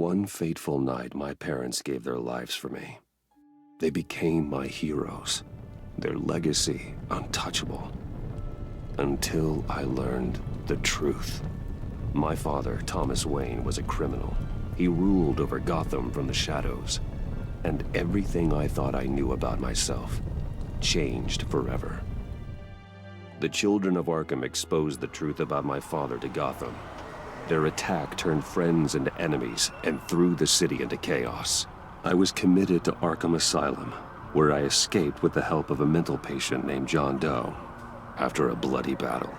One fateful night, my parents gave their lives for me. They became my heroes, their legacy untouchable. Until I learned the truth. My father, Thomas Wayne, was a criminal. He ruled over Gotham from the shadows. And everything I thought I knew about myself changed forever. The children of Arkham exposed the truth about my father to Gotham. Their attack turned friends into enemies and threw the city into chaos. I was committed to Arkham Asylum, where I escaped with the help of a mental patient named John Doe. After a bloody battle,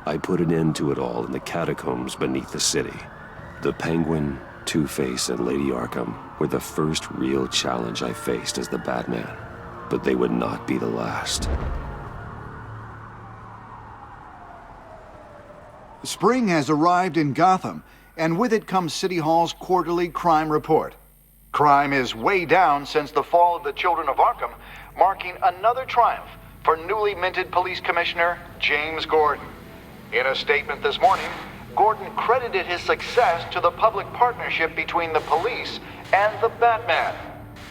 I put an end to it all in the catacombs beneath the city. The Penguin, Two-Face, and Lady Arkham were the first real challenge I faced as the Batman, but they would not be the last. Spring has arrived in Gotham, and with it comes City Hall's quarterly crime report. Crime is way down since the fall of the Children of Arkham, marking another triumph for newly minted Police Commissioner James Gordon. In a statement this morning, Gordon credited his success to the public partnership between the police and the Batman.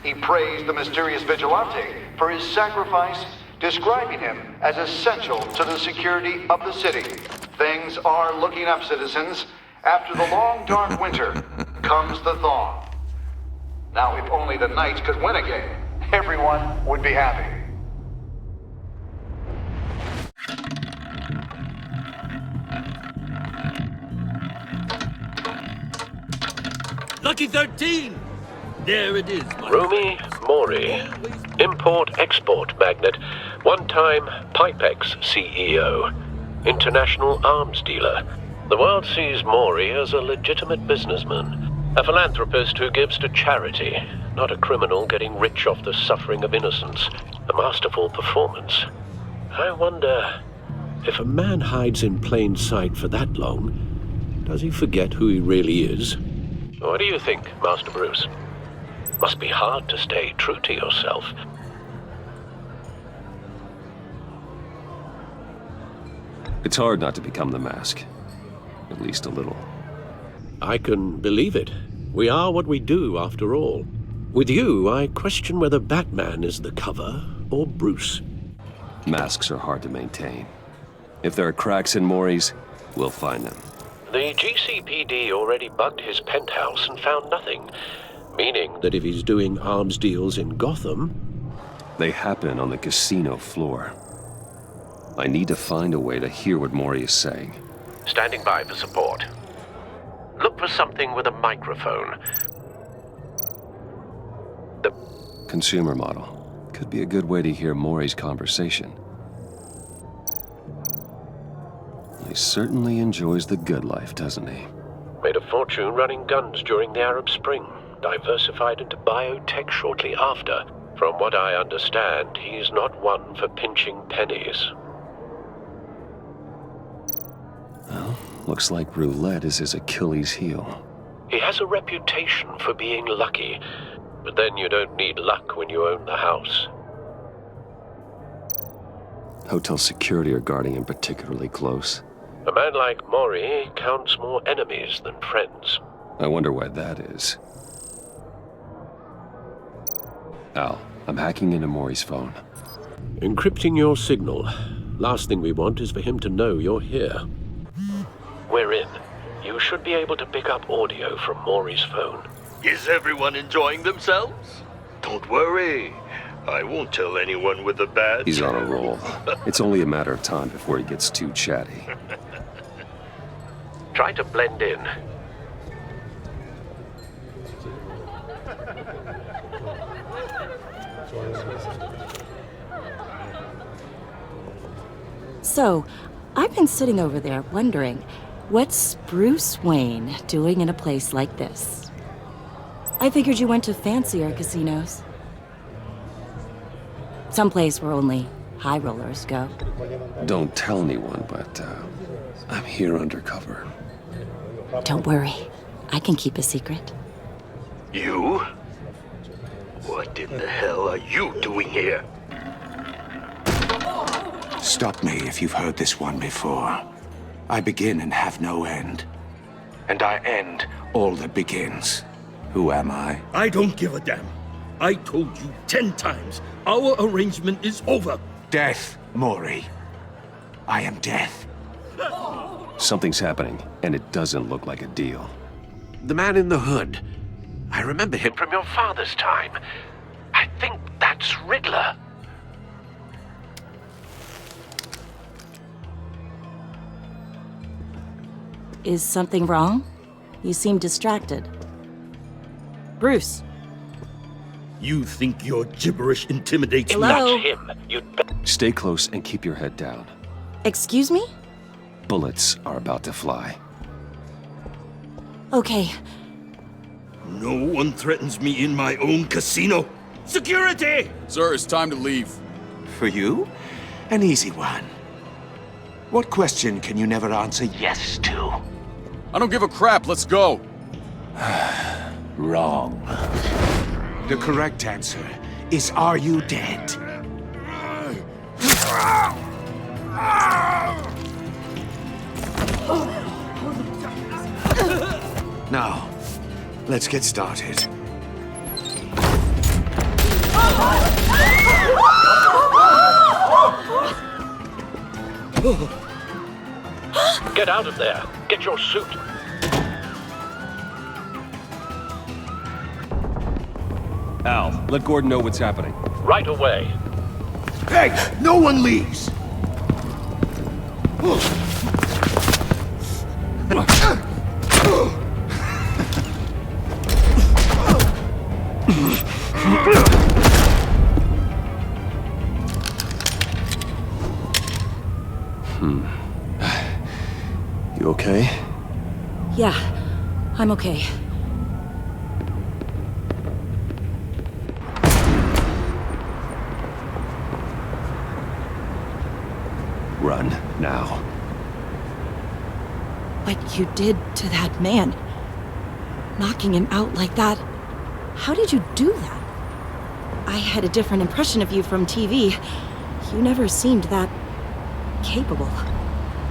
He praised the mysterious vigilante for his sacrifice, describing him as essential to the security of the city. Things are looking up, citizens. After the long, dark winter comes the thaw. Now, if only the Knights could win again, everyone would be happy. Lucky 13! There it is, my Rumi Mori, import-export magnate, one-time Pipex CEO, international arms dealer. The world sees Mori as a legitimate businessman, a philanthropist who gives to charity, not a criminal getting rich off the suffering of innocence. A masterful performance. I wonder, if a man hides in plain sight for that long, does he forget who he really is? What do you think, Master Bruce? Must be hard to stay true to yourself. It's hard not to become the Mask. At least a little. I can believe it. We are what we do, after all. With you, I question whether Batman is the cover or Bruce. Masks are hard to maintain. If there are cracks in Mori's, we'll find them. The GCPD already bugged his penthouse and found nothing, meaning that if he's doing arms deals in Gotham... They happen on the casino floor. I need to find a way to hear what Mori is saying. Standing by for support. Look for something with a microphone. The consumer model. Could be a good way to hear Mori's conversation. He certainly enjoys the good life, doesn't he? Made a fortune running guns during the Arab Spring. Diversified into biotech shortly after. From what I understand, he's not one for pinching pennies. Well, looks like roulette is his Achilles heel. He has a reputation for being lucky, but then you don't need luck when you own the house. Hotel security are guarding him particularly close. A man like Mori counts more enemies than friends. I wonder why that is. Al, I'm hacking into Mori's phone. Encrypting your signal. Last thing we want is for him to know you're here. We're in. You should be able to pick up audio from Mori's phone. Is everyone enjoying themselves? Don't worry. I won't tell anyone with a badge. He's on a roll. It's only a matter of time before he gets too chatty. Try to blend in. So, I've been sitting over there wondering, what's Bruce Wayne doing in a place like this? I figured you went to fancier casinos. Someplace where only high rollers go. Don't tell anyone, but I'm here undercover. Don't worry, I can keep a secret. You? What in the hell are you doing here? Stop me if you've heard this one before. I begin and have no end. And I end all that begins. Who am I? I don't give a damn. I told you 10 times. Our arrangement is over. Death, Maury. I am death. Something's happening, and it doesn't look like a deal. The man in the hood. I remember him from your father's time. I think that's Riddler. Is something wrong? You seem distracted. Bruce. You think your gibberish intimidates me? Hello? That's him. You'd better. Stay close and keep your head down. Excuse me? Bullets are about to fly. Okay. No one threatens me in my own casino. Security! Sir, it's time to leave. For you? An easy one. What question can you never answer yes to? I don't give a crap, let's go. Wrong. The correct answer is, are you dead? Now, let's get started. Get out of there. Get your suit. Al, let Gordon know what's happening. Right away. Hey, no one leaves! You okay? Yeah, I'm okay. Run, now. What you did to that man, knocking him out like that, how did you do that? I had a different impression of you from TV. You never seemed that capable.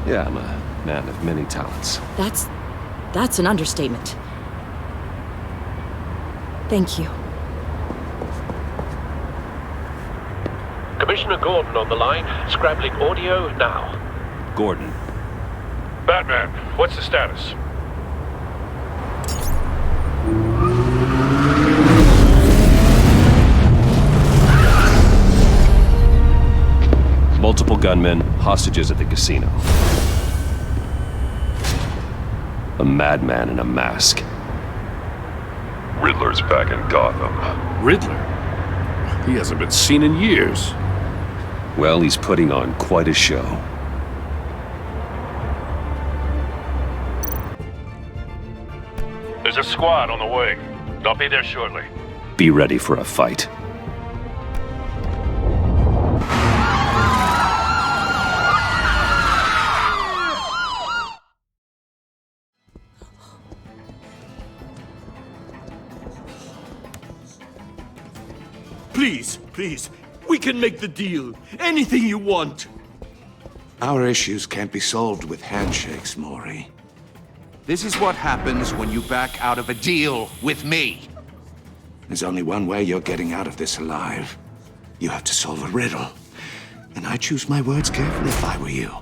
Yeah, I'm a man of many talents. That's an understatement. Thank you. Commissioner Gordon on the line. Scrambling audio now. Gordon, Batman, what's the status? multiple gunmen, hostages at the casino. A madman in a mask. Riddler's back in Gotham. Riddler? He hasn't been seen in years. Well, he's putting on quite a show. There's a squad on the way. I'll be there shortly. Be ready for a fight. Please, please, we can make the deal. Anything you want. Our issues can't be solved with handshakes, Maury. This is what happens when you back out of a deal with me. There's only one way you're getting out of this alive. You have to solve a riddle. And I choose my words carefully if I were you.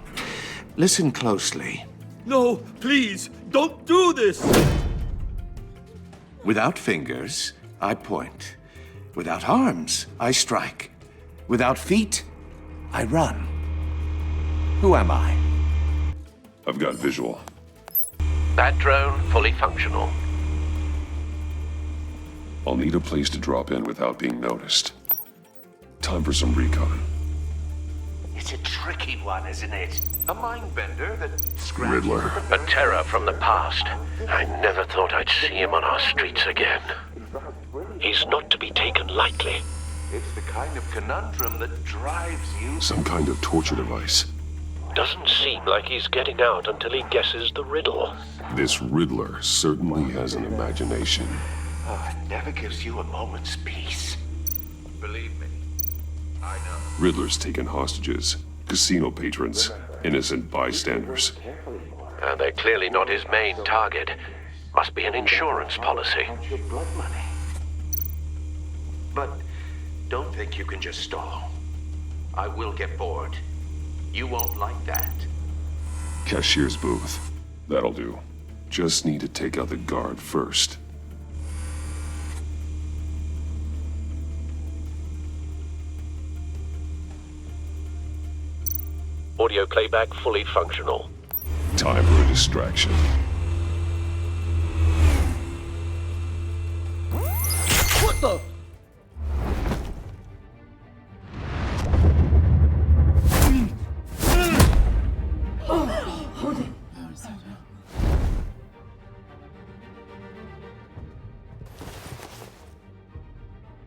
Listen closely. No, please, don't do this. Without fingers, I point. Without arms, I strike. Without feet, I run. Who am I? I've got visual. That drone fully functional. I'll need a place to drop in without being noticed. Time for some recon. It's a tricky one, isn't it? A mind bender that Riddler. A terror from the past. I never thought I'd see him on our streets again. He's not to be taken lightly. It's the kind of conundrum that drives you. Some kind of torture device. Doesn't seem like he's getting out until he guesses the riddle. This Riddler certainly has an imagination. Oh, it never gives you a moment's peace. Believe me, I know. Riddler's taken hostages, casino patrons, innocent bystanders. And they're clearly not his main target. Must be an insurance policy. Want your blood money. But don't think you can just stall. I will get bored. You won't like that. Cashier's booth. That'll do. Just need to take out the guard first. Audio playback fully functional. Time for a distraction. What the?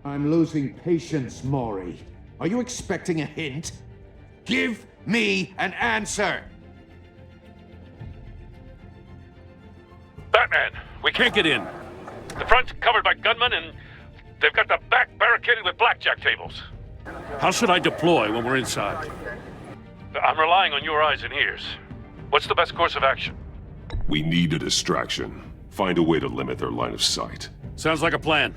I'm losing patience, Maury. Are you expecting a hint? Give me an answer! Batman, we can't get in. The front's covered by gunmen, and they've got the back barricaded with blackjack tables. How should I deploy when we're inside? I'm relying on your eyes and ears. What's the best course of action? We need a distraction. Find a way to limit their line of sight. Sounds like a plan.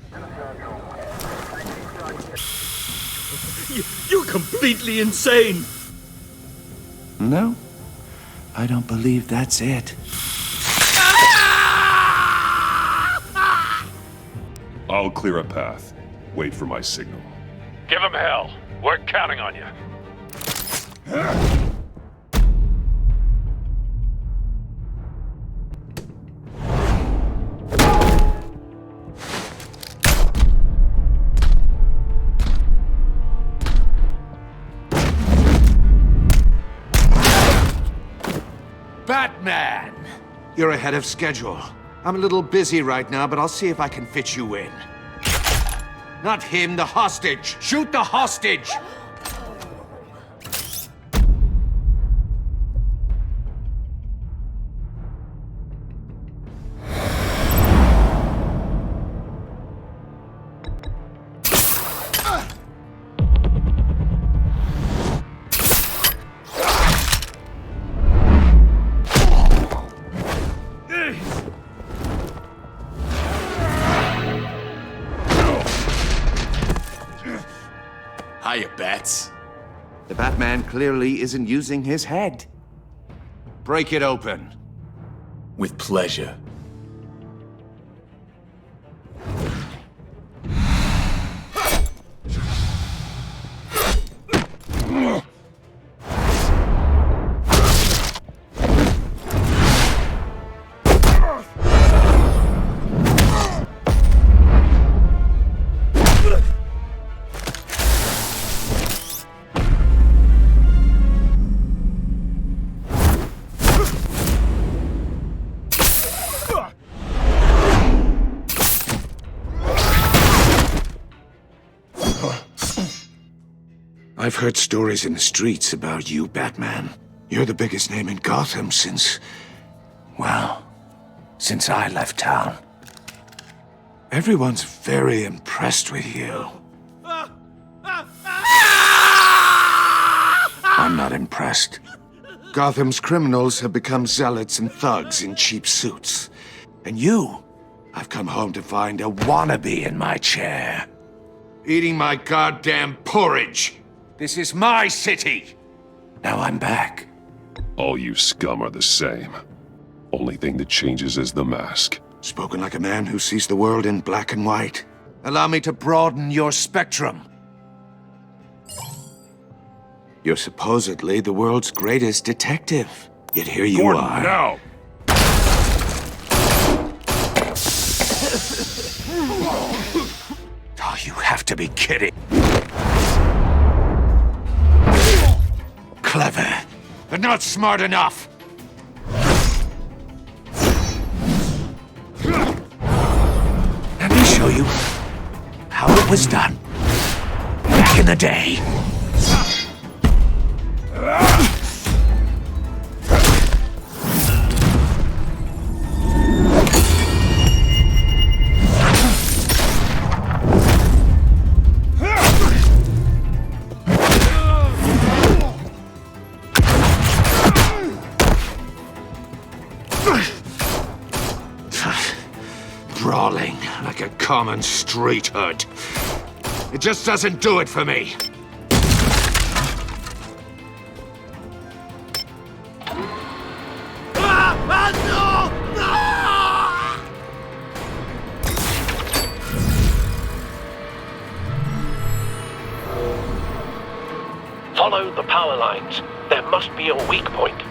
You're completely insane! No, I don't believe that's it. I'll clear a path. Wait for my signal. Give him hell. We're counting on you. Batman! You're ahead of schedule. I'm a little busy right now, but I'll see if I can fit you in. Not him, the hostage! Shoot the hostage! Hiya, Bats. The Batman clearly isn't using his head. Break it open. With pleasure. I've heard stories in the streets about you, Batman. You're the biggest name in Gotham since... well, since I left town. Everyone's very impressed with you. I'm not impressed. Gotham's criminals have become zealots and thugs in cheap suits. And you, I've come home to find a wannabe in my chair. Eating my goddamn porridge. This is my city. Now I'm back. All you scum are the same. Only thing that changes is the mask. Spoken like a man who sees the world in black and white. Allow me to broaden your spectrum. You're supposedly the world's greatest detective. Yet here you Gordon, are. now! Oh, you have to be kidding. Clever, but not smart enough. Let me show you how it was done back in the day. common street hood. It just doesn't do it for me. Follow the power lines. There must be a weak point.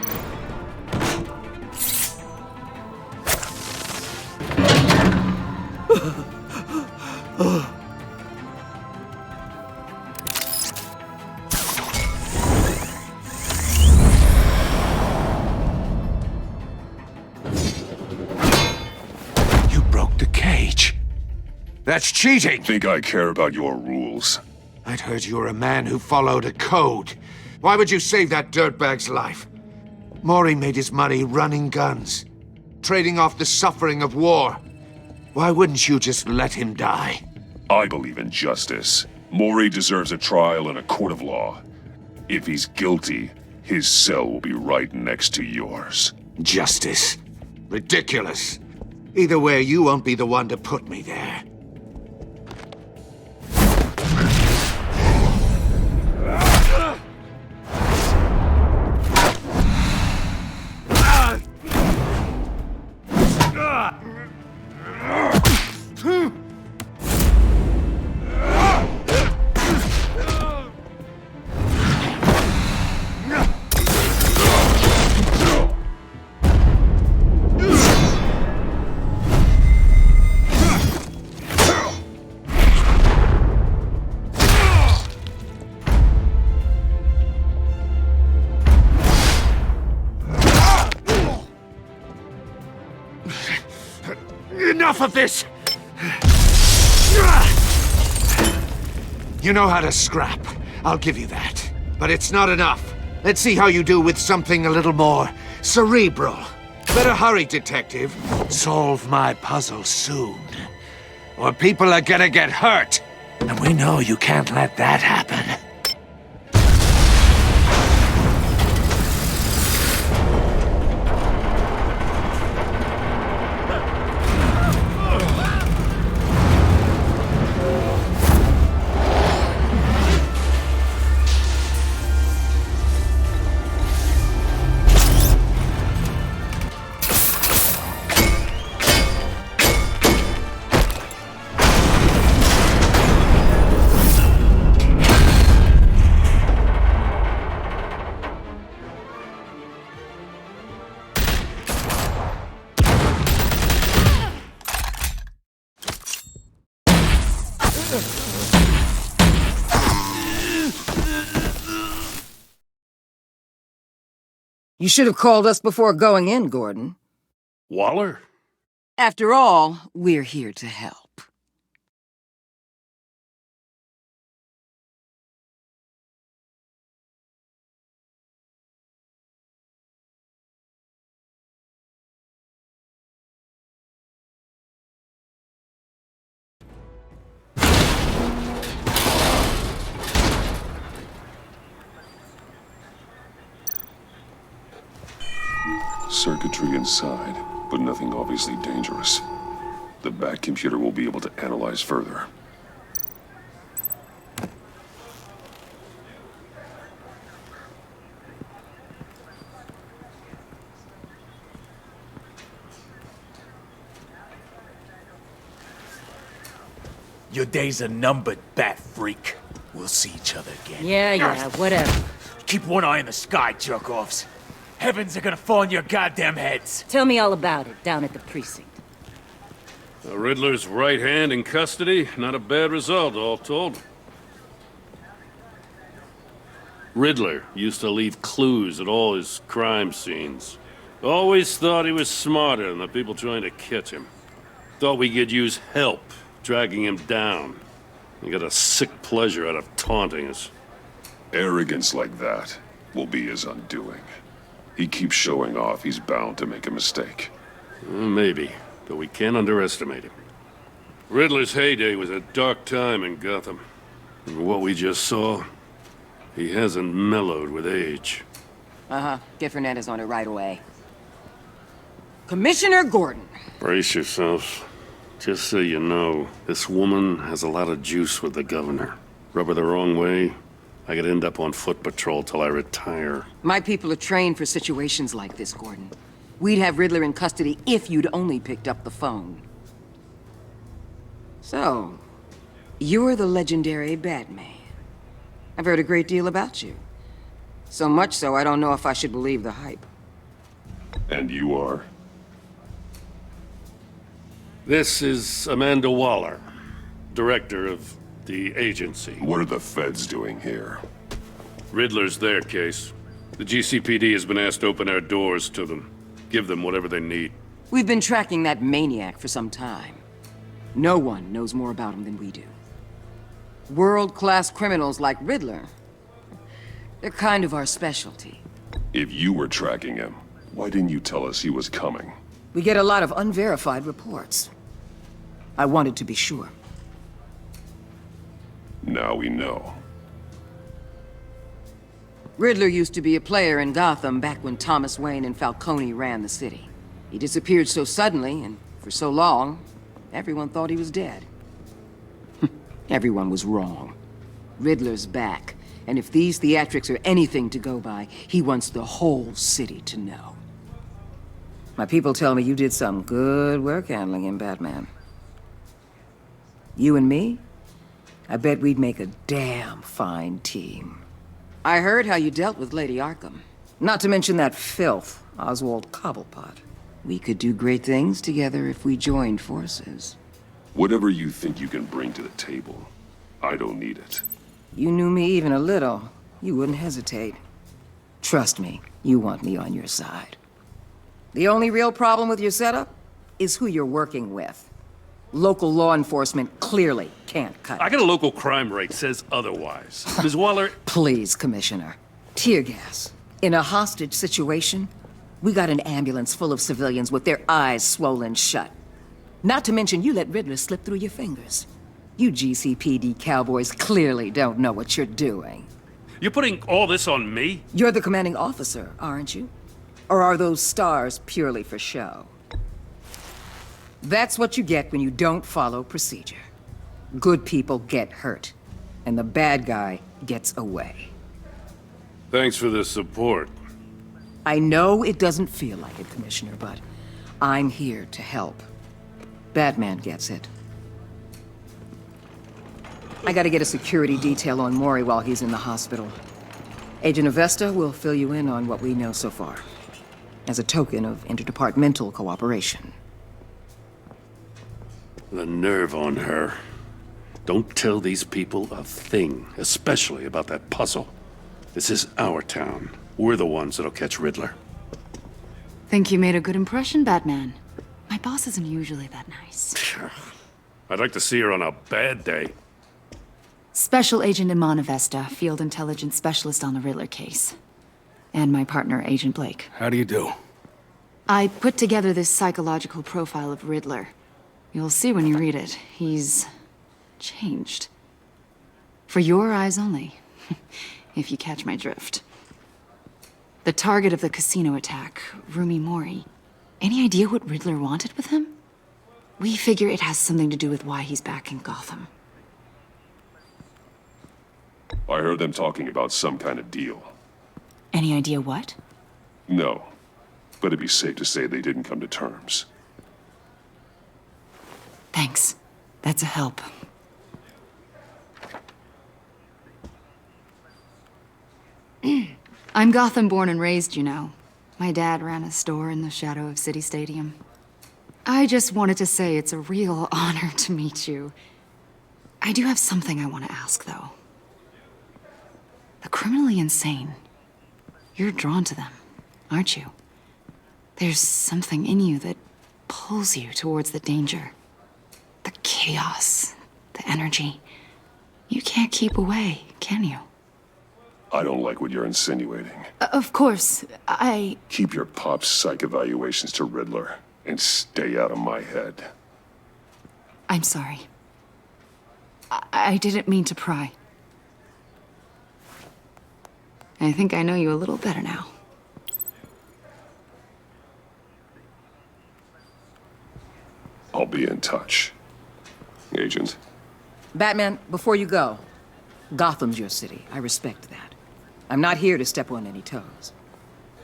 You broke the cage. That's cheating! Think I care about your rules? I'd heard you were a man who followed a code. Why would you save that dirtbag's life? Maury made his money running guns, trading off the suffering of war. Why wouldn't you just let him die? I believe in justice. Maury deserves a trial in a court of law. If he's guilty, his cell will be right next to yours. Justice? Ridiculous. Either way, you won't be the one to put me there. Enough of this! You know how to scrap. I'll give you that. But it's not enough. Let's see how you do with something a little more cerebral. Better hurry, detective. Solve my puzzle soon. Or people are gonna get hurt. And we know you can't let that happen. You should have called us before going in, Gordon. Waller? After all, we're here to help. Circuitry inside, but nothing obviously dangerous. The back computer will be able to analyze further. Your days are numbered, bat freak. We'll see each other again. Yeah, whatever. Keep one eye in the sky, jerk-offs. Heavens are gonna fall on your goddamn heads. Tell me all about it down at the precinct. The Riddler's right hand in custody. Not a bad result, all told. Riddler used to leave clues at all his crime scenes. Always thought he was smarter than the people trying to catch him. Thought we could use help dragging him down. He got a sick pleasure out of taunting us. Arrogance like that will be his undoing. He keeps showing off, he's bound to make a mistake. Maybe, but we can't underestimate him. Riddler's heyday was a dark time in Gotham. And what we just saw, he hasn't mellowed with age. Uh-huh. Get Fernandez on it right away. Commissioner Gordon. Brace yourselves. Just so you know, this woman has a lot of juice with the governor. Rub her the wrong way, I could end up on foot patrol till I retire. My people are trained for situations like this, Gordon. We'd have Riddler in custody if you'd only picked up the phone. So, you're the legendary Batman. I've heard a great deal about you. So much so, I don't know if I should believe the hype. And you are? This is Amanda Waller, director of the agency. What are the feds doing here? Riddler's their case. The GCPD has been asked to open our doors to them. Give them whatever they need. We've been tracking that maniac for some time. No one knows more about him than we do. World-class criminals like Riddler. They're kind of our specialty. If you were tracking him, why didn't you tell us he was coming? We get a lot of unverified reports. I wanted to be sure. Now we know. Riddler used to be a player in Gotham back when Thomas Wayne and Falcone ran the city. He disappeared so suddenly and for so long, everyone thought he was dead. Everyone was wrong. Riddler's back, and if these theatrics are anything to go by, he wants the whole city to know. My people tell me you did some good work handling him, Batman. You and me? I bet we'd make a damn fine team. I heard how you dealt with Lady Arkham. Not to mention that filth, Oswald Cobblepot. We could do great things together if we joined forces. Whatever you think you can bring to the table, I don't need it. You knew me even a little, you wouldn't hesitate. Trust me, you want me on your side. The only real problem with your setup is who you're working with. Local law enforcement clearly can't cut it. I got a local crime rate says otherwise. Ms. Waller... Please, Commissioner. Tear gas. In a hostage situation, we got an ambulance full of civilians with their eyes swollen shut. Not to mention you let Riddler slip through your fingers. You GCPD cowboys clearly don't know what you're doing. You're putting all this on me? You're the commanding officer, aren't you? Or are those stars purely for show? That's what you get when you don't follow procedure. Good people get hurt, and the bad guy gets away. Thanks for the support. I know it doesn't feel like it, Commissioner, but I'm here to help. Batman gets it. I gotta get a security detail on Maury while he's in the hospital. Agent Avesta will fill you in on what we know so far, as a token of interdepartmental cooperation. The nerve on her. Don't tell these people a thing, especially about that puzzle. This is our town. We're the ones that'll catch Riddler. Think you made a good impression, Batman. My boss isn't usually that nice. I'd like to see her on a bad day. Special Agent Iman Avesta, Field Intelligence Specialist on the Riddler case. And my partner, Agent Blake. How do you do? I put together this psychological profile of Riddler. You'll see when you read it. He's changed. For your eyes only, if you catch my drift. The target of the casino attack, Rumi Mori. Any idea what Riddler wanted with him? We figure it has something to do with why he's back in Gotham. I heard them talking about some kind of deal. Any idea what? No, but it'd be safe to say they didn't come to terms. Thanks. That's a help. I'm Gotham born and raised, you know. My dad ran a store in the shadow of City Stadium. I just wanted to say it's a real honor to meet you. I do have something I want to ask, though. The criminally insane. You're drawn to them, aren't you? There's something in you that pulls you towards the danger. The chaos, the energy. You can't keep away, can you? I don't like what you're insinuating. Of course, I... Keep your pop psych evaluations to Riddler, and stay out of my head. I'm sorry. I didn't mean to pry. I think I know you a little better now. I'll be in touch. Agent. Batman, before you go, Gotham's your city. I respect that. I'm not here to step on any toes.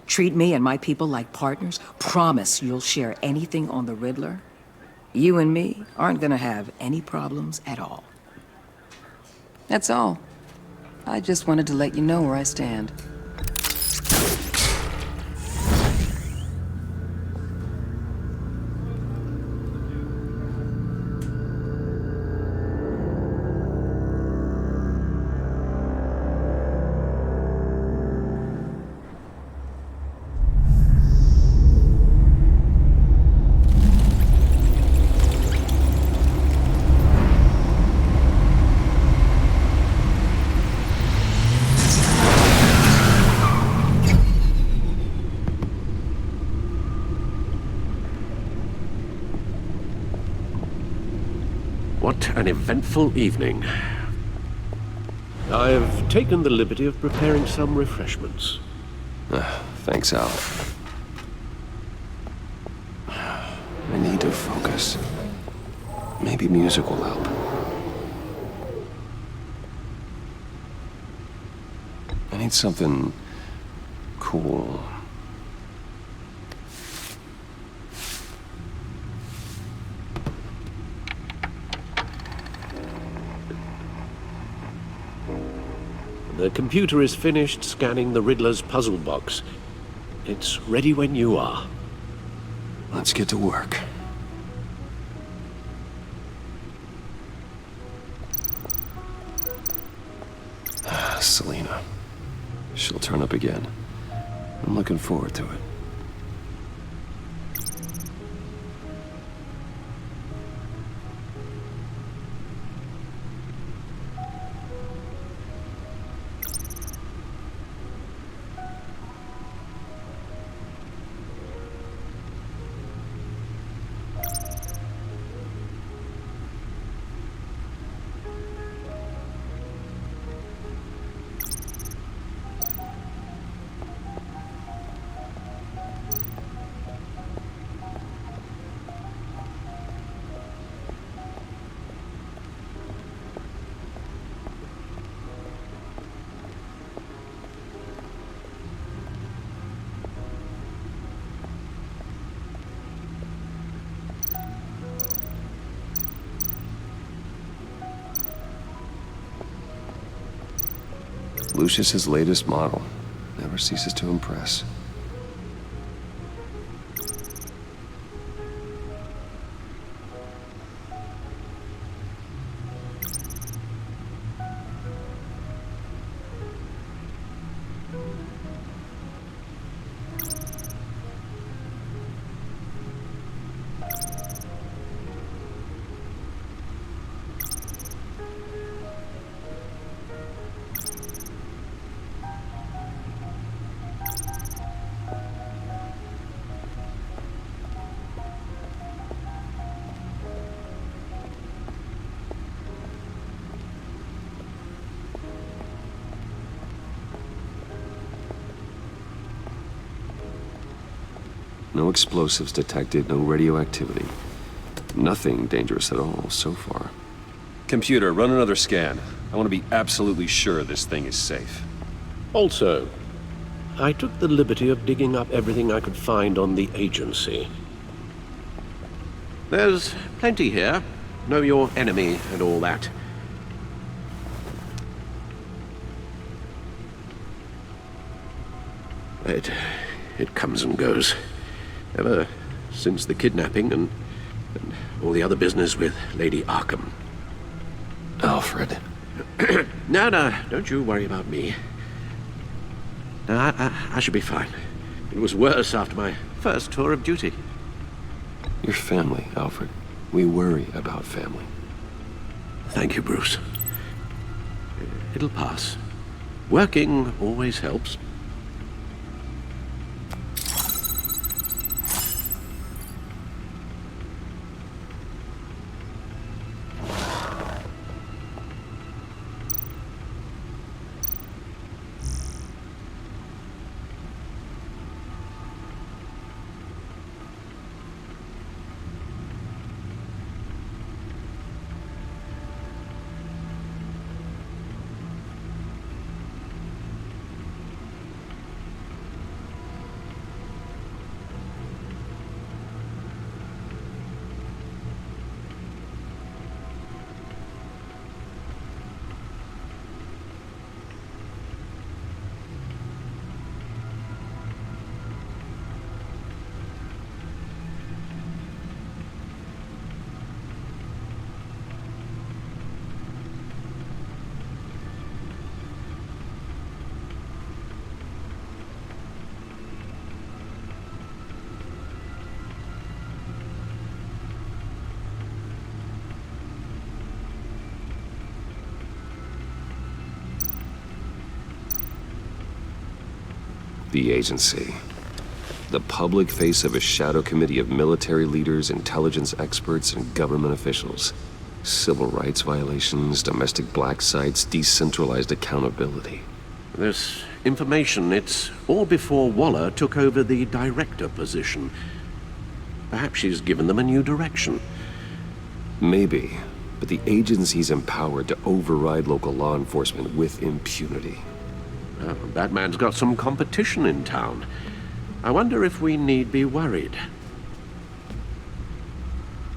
Treat me and my people like partners. Promise you'll share anything on the Riddler. You and me aren't gonna have any problems at all. That's all. I just wanted to let you know where I stand. What an eventful evening. I've taken the liberty of preparing some refreshments. Thanks, Al. I need to focus. Maybe music will help. I need something cool. The computer is finished scanning the Riddler's puzzle box. It's ready when you are. Let's get to work. Selina. She'll turn up again. I'm looking forward to it. Lucius's latest model. Never ceases to impress. No explosives detected, no radioactivity. Nothing dangerous at all so far. Computer, run another scan. I want to be absolutely sure this thing is safe. Also, I took the liberty of digging up everything I could find on the agency. There's plenty here. Know your enemy and all that. It comes and goes. Ever since the kidnapping and all the other business with Lady Arkham. Alfred. No, don't you worry about me. No, I should be fine. It was worse after my first tour of duty. Your family, Alfred. We worry about family. Thank you, Bruce. It'll pass. Working always helps. The agency. The public face of a shadow committee of military leaders, intelligence experts, and government officials. Civil rights violations, domestic black sites, decentralized accountability. This information, it's all before Waller took over the director position. Perhaps she's given them a new direction. Maybe, but the agency's empowered to override local law enforcement with impunity. Oh, Batman's got some competition in town. I wonder if we need be worried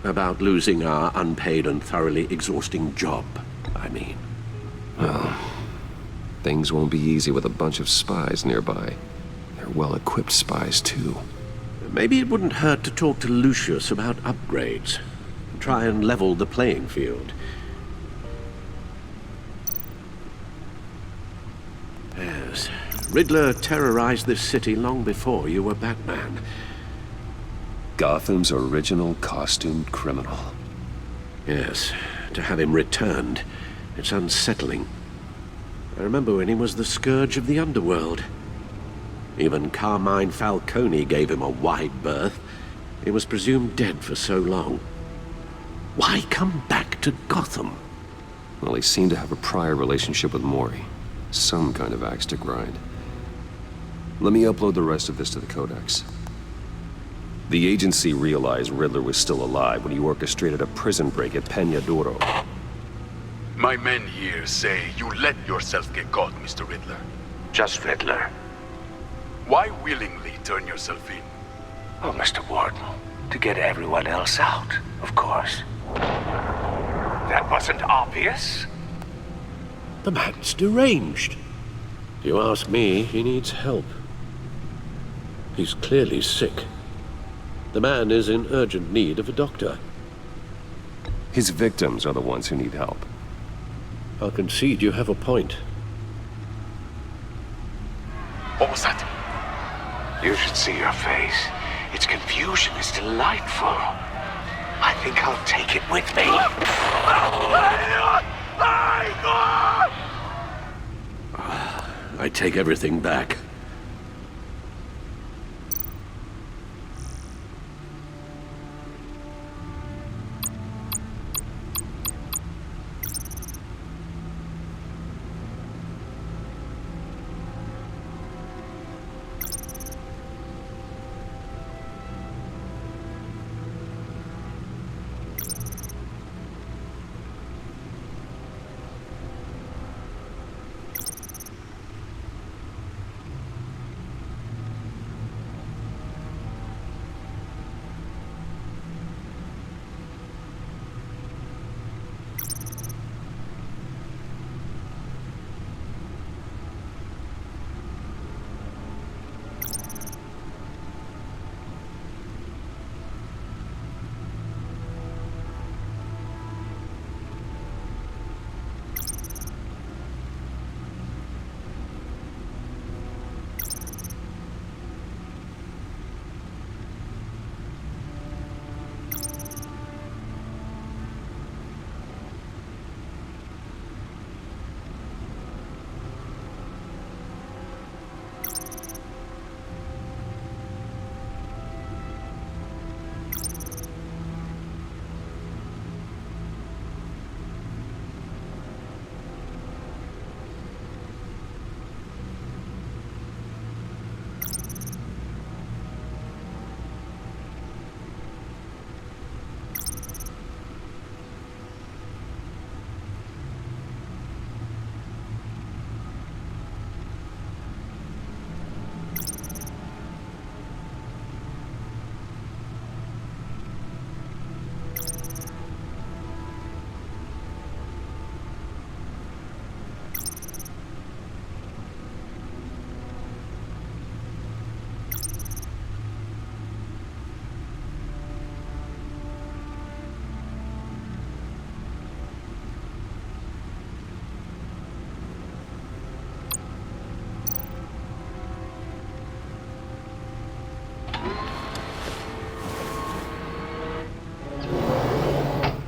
about losing our unpaid and thoroughly exhausting job, I mean. Well, things won't be easy with a bunch of spies nearby. They're well-equipped spies, too. Maybe it wouldn't hurt to talk to Lucius about upgrades. Try and level the playing field. Yes, Riddler terrorized this city long before you were Batman. Gotham's original costumed criminal. Yes, to have him returned, it's unsettling. I remember when he was the scourge of the underworld. Even Carmine Falcone gave him a wide berth. He was presumed dead for so long. Why come back to Gotham? Well, he seemed to have a prior relationship with Mori. Some kind of axe to grind. Let me upload the rest of this to the Codex. The agency realized Riddler was still alive when he orchestrated a prison break at Peña Duro. My men here say you let yourself get caught, Mr. Riddler. Just Riddler. Why willingly turn yourself in? Oh, Mr. Warden, to get everyone else out, of course. That wasn't obvious? The man's deranged. If you ask me, he needs help. He's clearly sick. The man is in urgent need of a doctor. His victims are the ones who need help. I'll concede you have a point. What was that? You should see your face. Its confusion is delightful. I think I'll take it with me. I take everything back.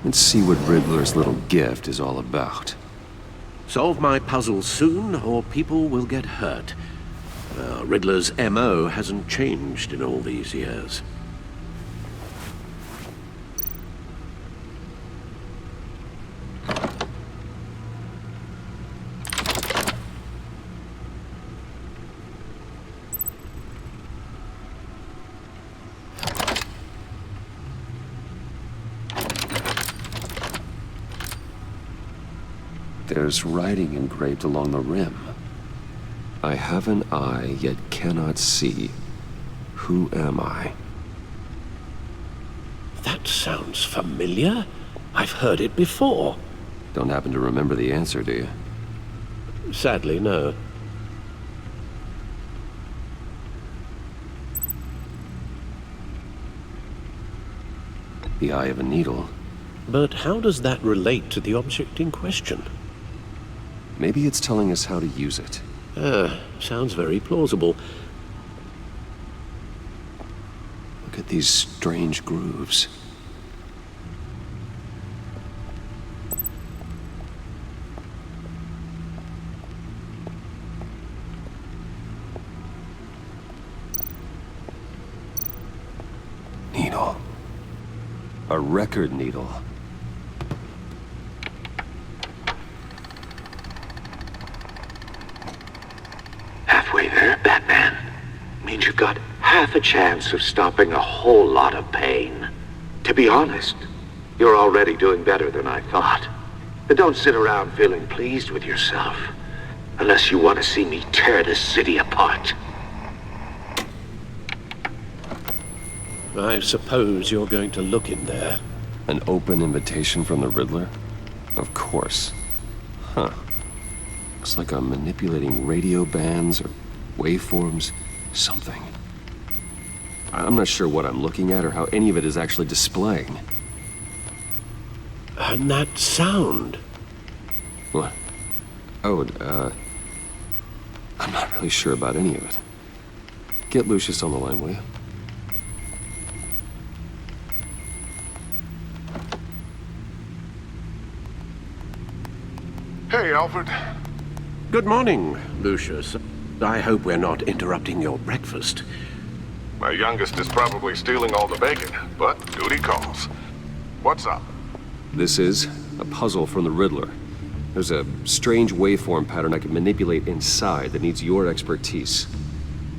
Let's see what Riddler's little gift is all about. Solve my puzzle soon, or people will get hurt. Riddler's MO hasn't changed in all these years. There's writing engraved along the rim. I have an eye, yet cannot see. Who am I? That sounds familiar. I've heard it before. Don't happen to remember the answer, do you? Sadly, no. The eye of a needle. But how does that relate to the object in question? Maybe it's telling us how to use it. Sounds very plausible. Look at these strange grooves. Needle. A record needle. Halfway there, Batman. Means you've got half a chance of stopping a whole lot of pain. To be honest, you're already doing better than I thought. But don't sit around feeling pleased with yourself. Unless you want to see me tear this city apart. I suppose you're going to look in there. An open invitation from the Riddler? Of course. Huh. Looks like I'm manipulating radio bands or waveforms. Something. I'm not sure what I'm looking at or how any of it is actually displaying. And that sound? What? Oh, I'm not really sure about any of it. Get Lucius on the line, will you? Hey, Alfred. Good morning, Lucius. I hope we're not interrupting your breakfast. My youngest is probably stealing all the bacon, but duty calls. What's up? This is a puzzle from the Riddler. There's a strange waveform pattern I can manipulate inside that needs your expertise.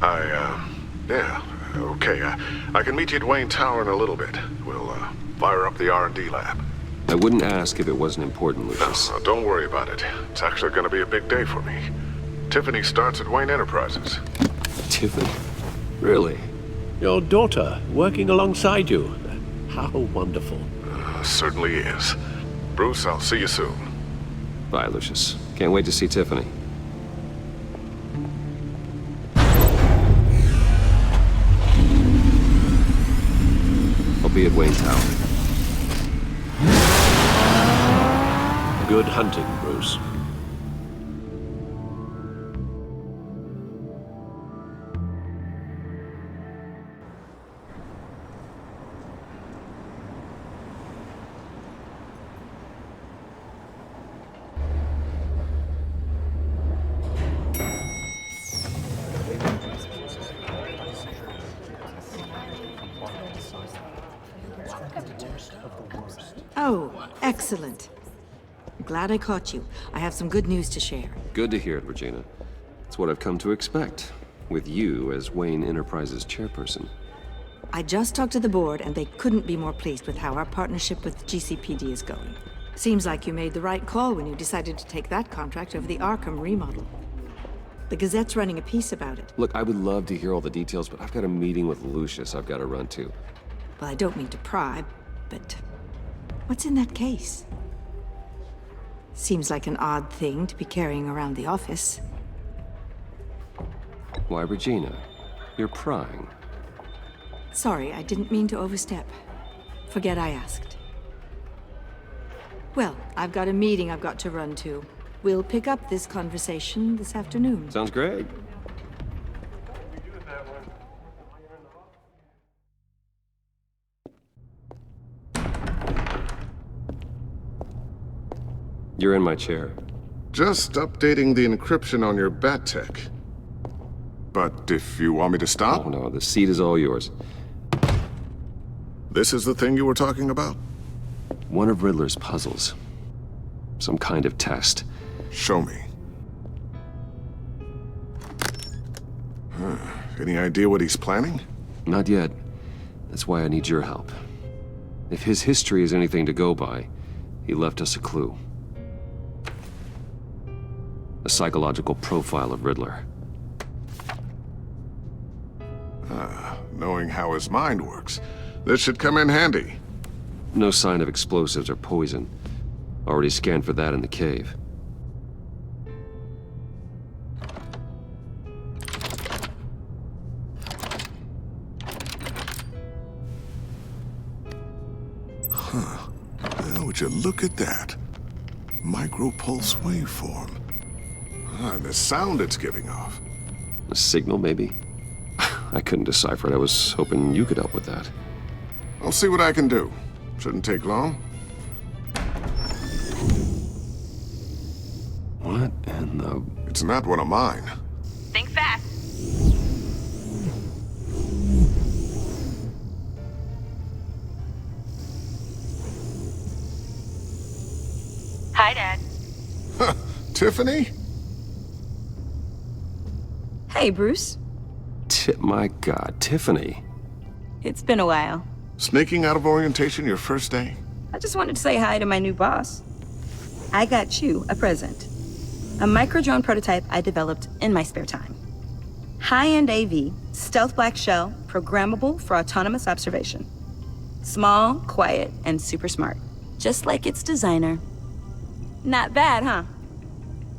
Yeah, okay. I can meet you at Wayne Tower in a little bit. We'll, fire up the R&D lab. I wouldn't ask if it wasn't important, Lucius. No, don't worry about it. It's actually gonna be a big day for me. Tiffany starts at Wayne Enterprises. Tiffany? Really? Your daughter, working alongside you. How wonderful. Certainly is. Bruce, I'll see you soon. Bye, Lucius. Can't wait to see Tiffany. I'll be at Wayne Tower. Good hunting, Bruce. Oh, excellent. Glad I caught you. I have some good news to share. Good to hear it, Regina. It's what I've come to expect, with you as Wayne Enterprises chairperson. I just talked to the board, and they couldn't be more pleased with how our partnership with GCPD is going. Seems like you made the right call when you decided to take that contract over the Arkham remodel. The Gazette's running a piece about it. Look, I would love to hear all the details, but I've got a meeting with Lucius I've got to run to. Well, I don't mean to pry, but what's in that case? Seems like an odd thing to be carrying around the office. Why, Regina? You're prying. Sorry, I didn't mean to overstep. Forget I asked. Well, I've got a meeting I've got to run to. We'll pick up this conversation this afternoon. Sounds great. You're in my chair. Just updating the encryption on your bat tech. but if you want me to stop... Oh, no, the seat is all yours. This is the thing you were talking about? One of Riddler's puzzles. Some kind of test. Show me. Any idea what he's planning? Not yet. That's why I need your help. If his history is anything to go by, he left us a clue. A psychological profile of Riddler. Knowing how his mind works, this should come in handy. No sign of explosives or poison. Already scanned for that in the cave. Would you look at that? Micropulse waveform. And the sound it's giving off. A signal, maybe? I couldn't decipher it. I was hoping you could help with that. I'll see what I can do. Shouldn't take long. What in the... It's not one of mine. Think fast. Hi, Dad. Tiffany? Hey, Bruce. My God, Tiffany. It's been a while. Sneaking out of orientation your first day? I just wanted to say hi to my new boss. I got you a present. A micro-drone prototype I developed in my spare time. High-end AV, stealth black shell, programmable for autonomous observation. Small, quiet, and super smart. Just like its designer. Not bad, huh?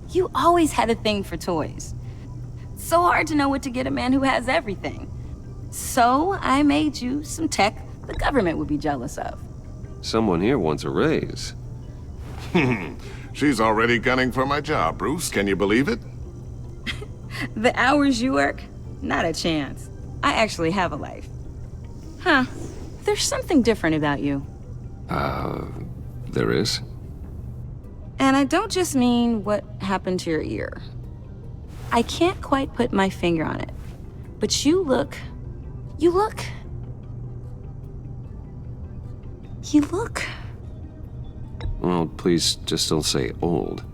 You always had a thing for toys. So hard to know what to get a man who has everything. So I made you some tech the government would be jealous of. Someone here wants a raise. She's already gunning for my job, Bruce. Can you believe it? The hours you work? Not a chance. I actually have a life. Huh. There's something different about you. There is? And I don't just mean what happened to your ear. I can't quite put my finger on it. But you look... Well, please just don't say old.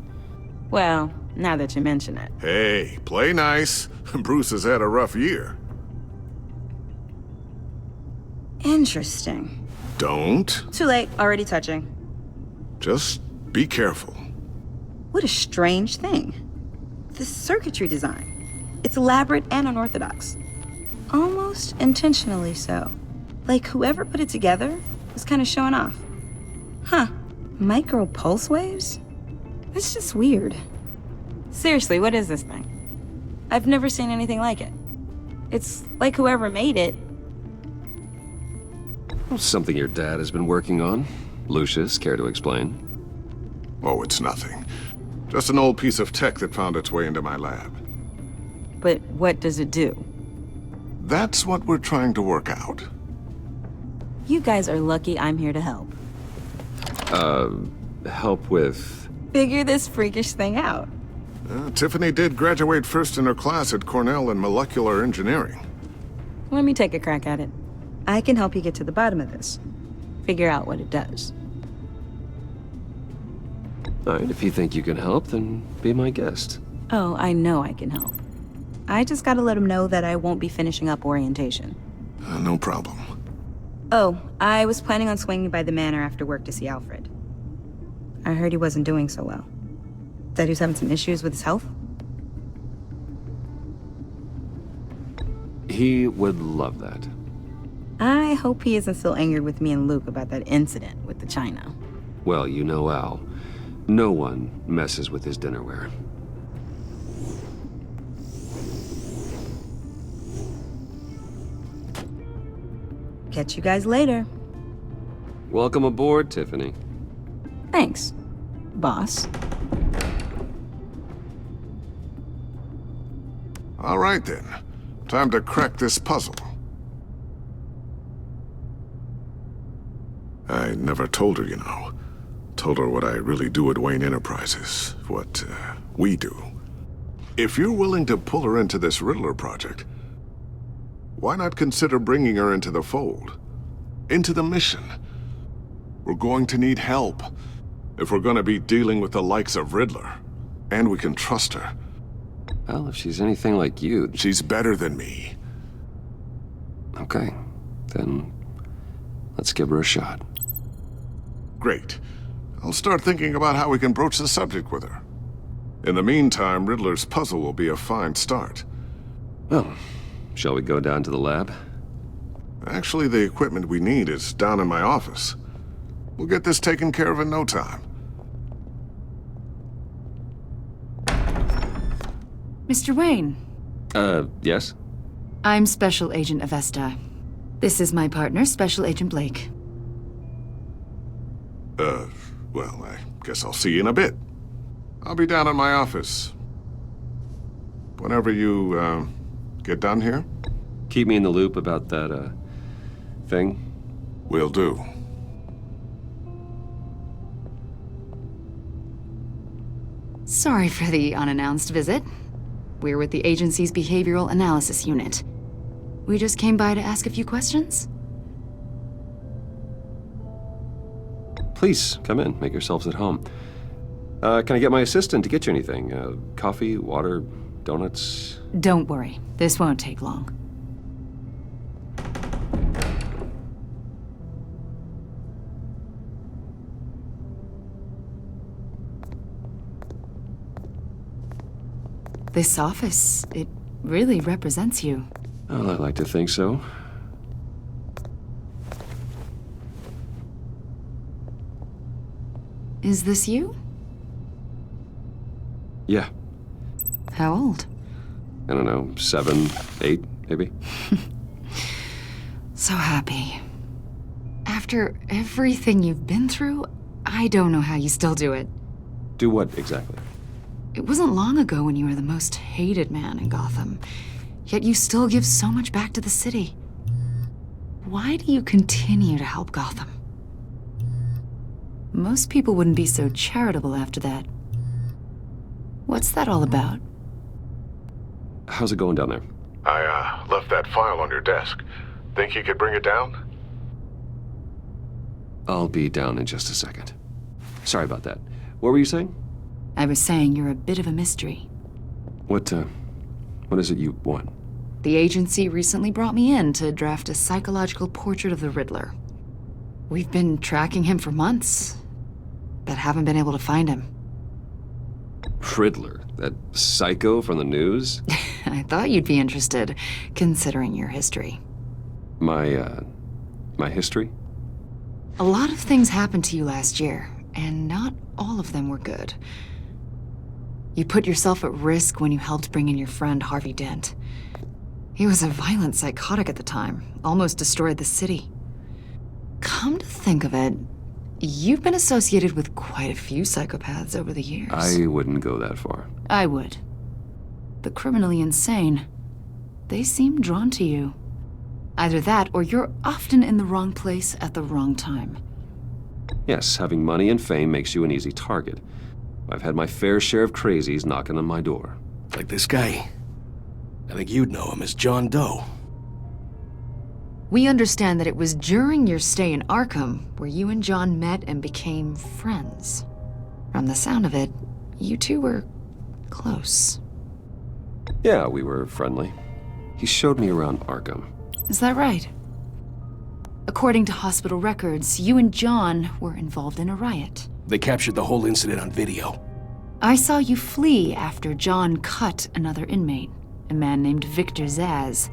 Well, now that you mention it. Hey, play nice. Bruce has had a rough year. Interesting. Don't. Too late, already touching. Just be careful. What a strange thing. This circuitry design. It's elaborate and unorthodox. Almost intentionally so. Like whoever put it together was kind of showing off. Huh. Micro pulse waves? That's just weird. Seriously, what is this thing? I've never seen anything like it. It's like whoever made it... Something your dad has been working on. Lucius, care to explain? Oh, it's nothing. Just an old piece of tech that found its way into my lab. But what does it do? That's what we're trying to work out. You guys are lucky I'm here to help. Help with... Figure this freakish thing out. Tiffany did graduate first in her class at Cornell in molecular engineering. Let me take a crack at it. I can help you get to the bottom of this. Figure out what it does. All right, if you think you can help, then be my guest. Oh, I know I can help. I just gotta let him know that I won't be finishing up orientation. No problem. Oh, I was planning on swinging by the manor after work to see Alfred. I heard he wasn't doing so well. That he was having some issues with his health? He would love that. I hope he isn't still angered with me and Luke about that incident with the china. Well, you know Al. No one messes with his dinnerware. Catch you guys later. Welcome aboard, Tiffany. Thanks, boss. All right, then. Time to crack this puzzle. I never told her, you know. Told her what I really do at Wayne Enterprises. What, we do. If you're willing to pull her into this Riddler project, why not consider bringing her into the fold? Into the mission? We're going to need help if we're going to be dealing with the likes of Riddler. And we can trust her. Well, if she's anything like you... She's better than me. Okay, then let's give her a shot. Great. I'll start thinking about how we can broach the subject with her. In the meantime, Riddler's puzzle will be a fine start. Well, shall we go down to the lab? Actually, the equipment we need is down in my office. We'll get this taken care of in no time. Mr. Wayne. Yes? I'm Special Agent Avesta. This is my partner, Special Agent Blake. Well, I guess I'll see you in a bit. I'll be down in my office. Whenever you, get done here? Keep me in the loop about that, thing? Will do. Sorry for the unannounced visit. We're with the agency's Behavioral Analysis Unit. We just came by to ask a few questions. Please, come in. Make yourselves at home. Can I get my assistant to get you anything? Coffee, water, donuts? Don't worry. This won't take long. This office, it really represents you. Well, I like to think so. Is this you? Yeah. How old? I don't know, 7, 8, maybe? So happy. After everything you've been through, I don't know how you still do it. Do what, exactly? It wasn't long ago when you were the most hated man in Gotham, yet you still give so much back to the city. Why do you continue to help Gotham? Most people wouldn't be so charitable after that. What's that all about? How's it going down there? I, left that file on your desk. Think you could bring it down? I'll be down in just a second. Sorry about that. What were you saying? I was saying you're a bit of a mystery. What is it you want? The agency recently brought me in to draft a psychological portrait of the Riddler. We've been tracking him for months, but haven't been able to find him. Riddler? That psycho from the news? I thought you'd be interested, considering your history. My history? A lot of things happened to you last year, and not all of them were good. You put yourself at risk when you helped bring in your friend Harvey Dent. He was a violent psychotic at the time, almost destroyed the city. Come to think of it, you've been associated with quite a few psychopaths over the years. I wouldn't go that far. I would. The criminally insane. They seem drawn to you. Either that, or you're often in the wrong place at the wrong time. Yes, having money and fame makes you an easy target. I've had my fair share of crazies knocking on my door. Like this guy. I think you'd know him as John Doe. We understand that it was during your stay in Arkham where you and John met and became friends. From the sound of it, you two were close. Yeah, we were friendly. He showed me around Arkham. Is that right? According to hospital records, you and John were involved in a riot. They captured the whole incident on video. I saw you flee after John cut another inmate, a man named Victor Zaz.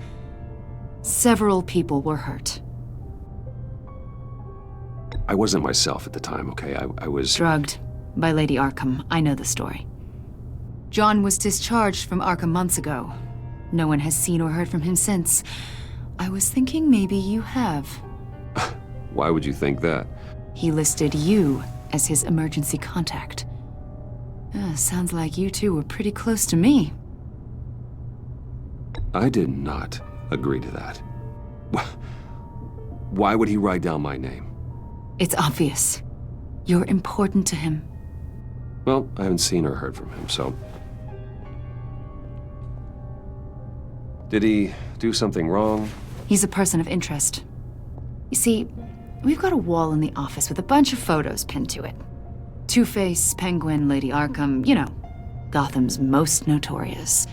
Several people were hurt. I wasn't myself at the time, okay? I was... Drugged by Lady Arkham. I know the story. John was discharged from Arkham months ago. No one has seen or heard from him since. I was thinking maybe you have. Why would you think that? He listed you as his emergency contact. Sounds like you two were pretty close to me. I did not agree to that. Why would he write down my name? It's obvious. You're important to him. Well, I haven't seen or heard from him, so... Did he do something wrong? He's a person of interest. You see, we've got a wall in the office with a bunch of photos pinned to it. Two-Face, Penguin, Lady Arkham, you know, Gotham's most notorious.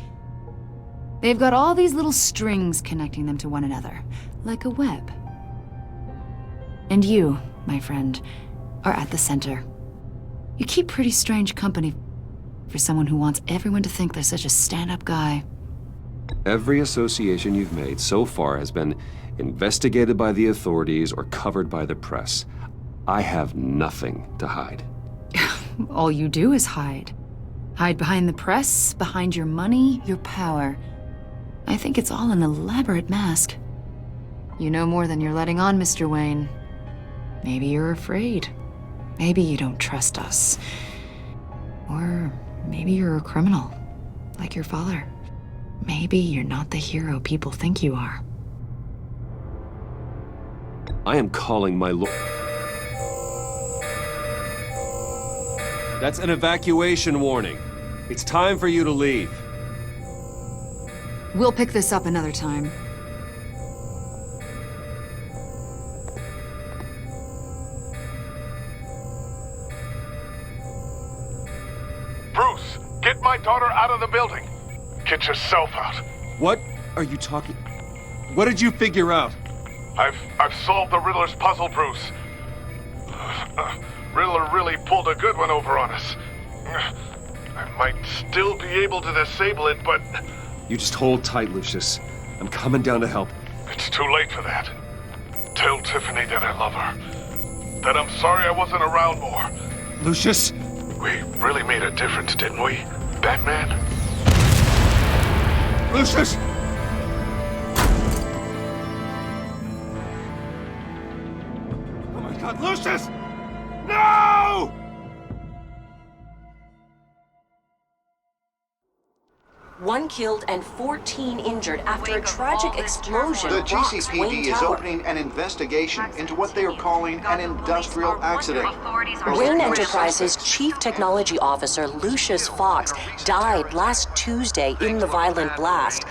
They've got all these little strings connecting them to one another, like a web. And you, my friend, are at the center. You keep pretty strange company for someone who wants everyone to think they're such a stand-up guy. Every association you've made so far has been investigated by the authorities or covered by the press. I have nothing to hide. All you do is hide. Hide behind the press, behind your money, your power. I think it's all an elaborate mask. You know more than you're letting on, Mr. Wayne. Maybe you're afraid. Maybe you don't trust us. Or maybe you're a criminal, like your father. Maybe you're not the hero people think you are. I am calling my lord. That's an evacuation warning. It's time for you to leave. We'll pick this up another time. Bruce, get my daughter out of the building. Get yourself out. What are you talking? What did you figure out? I've solved the Riddler's puzzle, Bruce. Riddler really pulled a good one over on us. I might still be able to disable it, but... You just hold tight, Lucius. I'm coming down to help. It's too late for that. Tell Tiffany that I love her. That I'm sorry I wasn't around more. Lucius? We really made a difference, didn't we, Batman? Lucius! Oh my God, Lucius! No! One killed and 14 injured after a tragic explosion. The rocks GCPD Wayne is Tower. opening an investigation into what they are calling an industrial accident. Wayne Enterprises' Chief Technology Officer Lucius Fox died last Tuesday in the violent blast.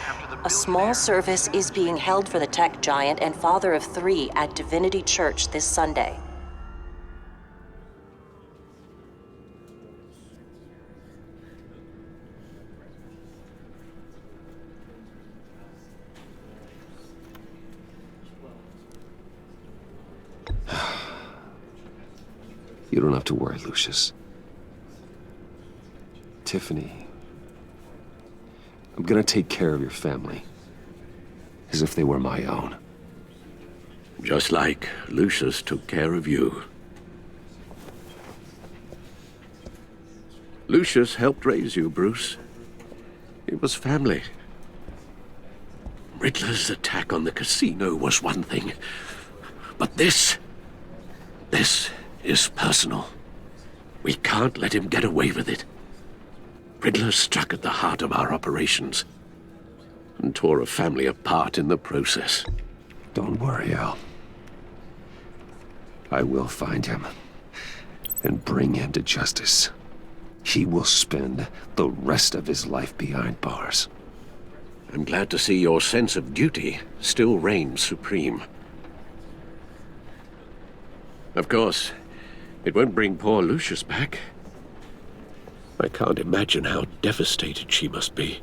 A small service is being held for the tech giant and father of 3 at Divinity Church this Sunday. You don't have to worry, Lucius. Tiffany, I'm gonna take care of your family. As if they were my own. Just like Lucius took care of you. Lucius helped raise you, Bruce. It was family. Riddler's attack on the casino was one thing. But this is personal. We can't let him get away with it. Riddler struck at the heart of our operations and tore a family apart in the process. Don't worry, Al. I will find him and bring him to justice. He will spend the rest of his life behind bars. I'm glad to see your sense of duty still reigns supreme. Of course, it won't bring poor Lucius back. I can't imagine how devastated she must be.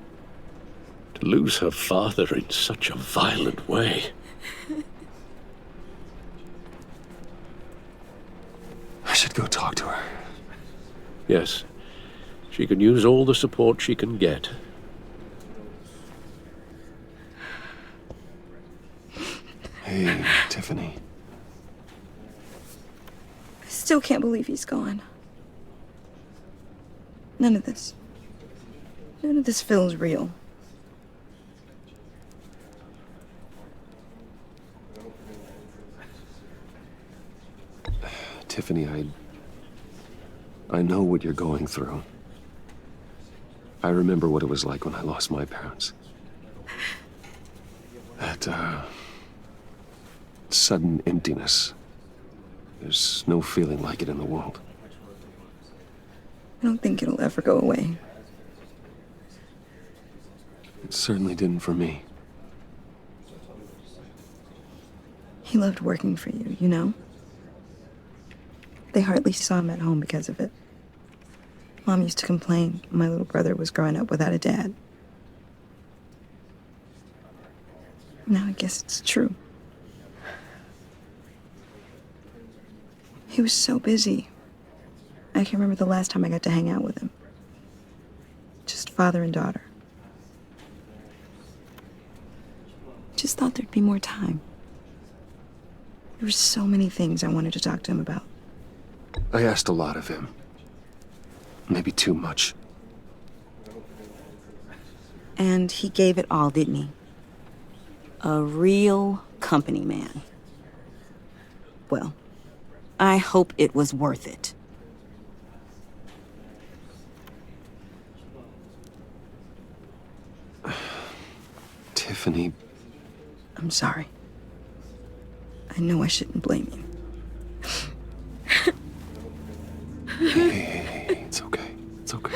To lose her father in such a violent way. I should go talk to her. Yes, she can use all the support she can get. Hey, Tiffany. I still can't believe he's gone. None of this feels real. Tiffany, I know what you're going through. I remember what it was like when I lost my parents. That, sudden emptiness. There's no feeling like it in the world. I don't think it'll ever go away. It certainly didn't for me. He loved working for you, you know? They hardly saw him at home because of it. Mom used to complain my little brother was growing up without a dad. Now I guess it's true. He was so busy. I can remember the last time I got to hang out with him. Just father and daughter. Just thought there'd be more time. There were so many things I wanted to talk to him about. I asked a lot of him. Maybe too much. And he gave it all, didn't he? A real company man. Well, I hope it was worth it. Tiffany. I'm sorry. I know I shouldn't blame you. Hey, it's okay. It's okay.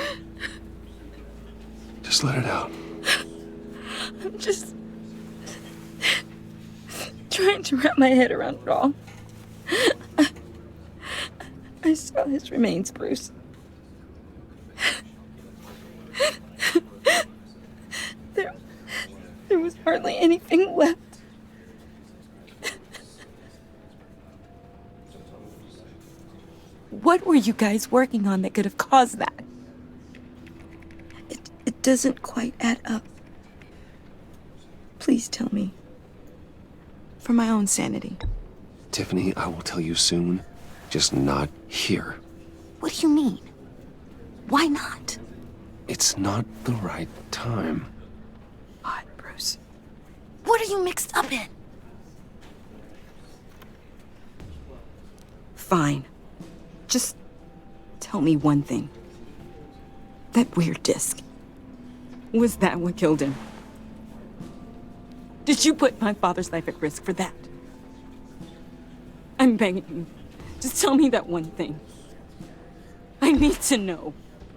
Just let it out. I'm just trying to wrap my head around it all. I saw his remains, Bruce. There was hardly anything left. What were you guys working on that could have caused that? It doesn't quite add up. Please tell me. For my own sanity. Tiffany, I will tell you soon. Just not here. What do you mean? Why not? It's not the right time. Odd, Bruce. What are you mixed up in? Fine. Just tell me one thing. That weird disc. Was that what killed him? Did you put my father's life at risk for that? I'm begging you. Just tell me that one thing. I need to know.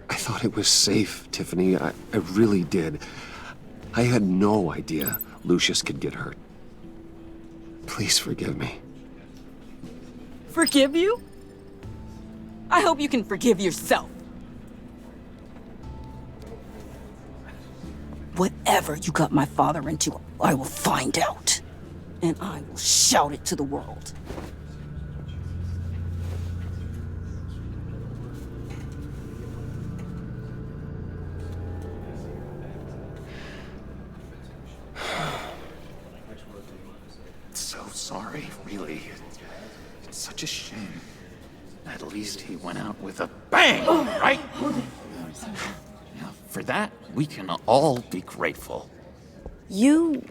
I thought it was safe, Tiffany. I really did. I had no idea Lucius could get hurt. Please forgive me. Forgive you? I hope you can forgive yourself. Whatever you got my father into, I will find out. And I will shout it to the world. So sorry, really. It's such a shame. At least he went out with a bang, right? Yeah, for that, we can all be grateful. You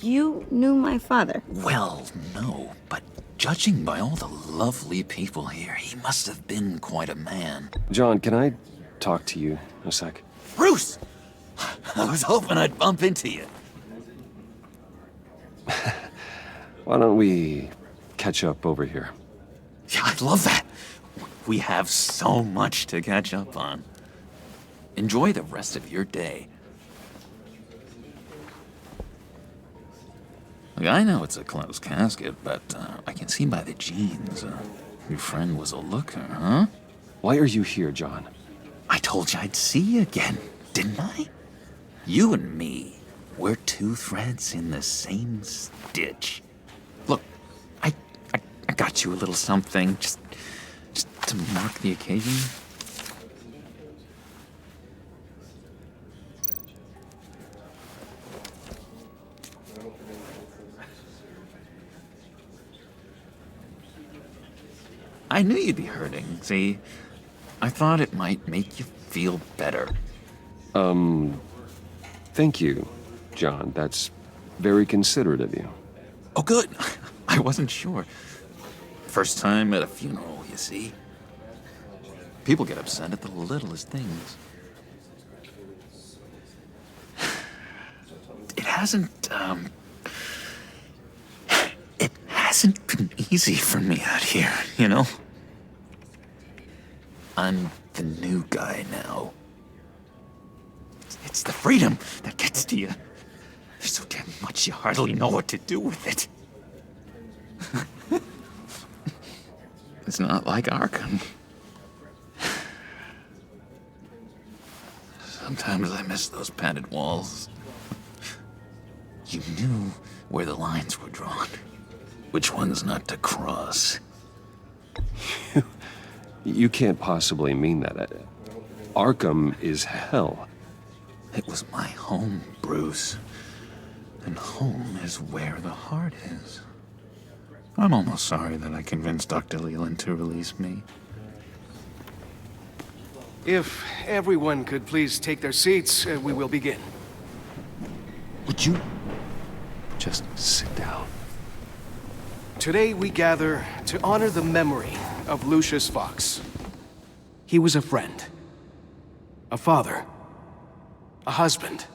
knew my father? Well, no, but judging by all the lovely people here, he must have been quite a man. John, can I talk to you a sec? Bruce! I was hoping I'd bump into you. Why don't we catch up over here? Yeah, I'd love that. We have so much to catch up on. Enjoy the rest of your day. Look, I know it's a closed casket, but I can see by the jeans, your friend was a looker, huh? Why are you here, John? I told you I'd see you again, didn't I? You and me, we're two threads in the same stitch. Look, I got you a little something, just to mark the occasion. I knew you'd be hurting, see? I thought it might make you feel better. Thank you, John. That's very considerate of you. Oh, good. I wasn't sure. First time at a funeral, you see? People get upset at the littlest things. It hasn't been easy for me out here, you know? I'm the new guy now. It's the freedom that gets to you. There's so damn much you hardly know what to do with it. It's not like Arkham. Sometimes I miss those padded walls. You knew where the lines were drawn. Which ones not to cross. You can't possibly mean that. Arkham is hell. It was my home, Bruce. And home is where the heart is. I'm almost sorry that I convinced Dr. Leland to release me. If everyone could please take their seats, we will begin. Would you just sit down? Today we gather to honor the memory of Lucius Fox. He was a friend, a father, a husband,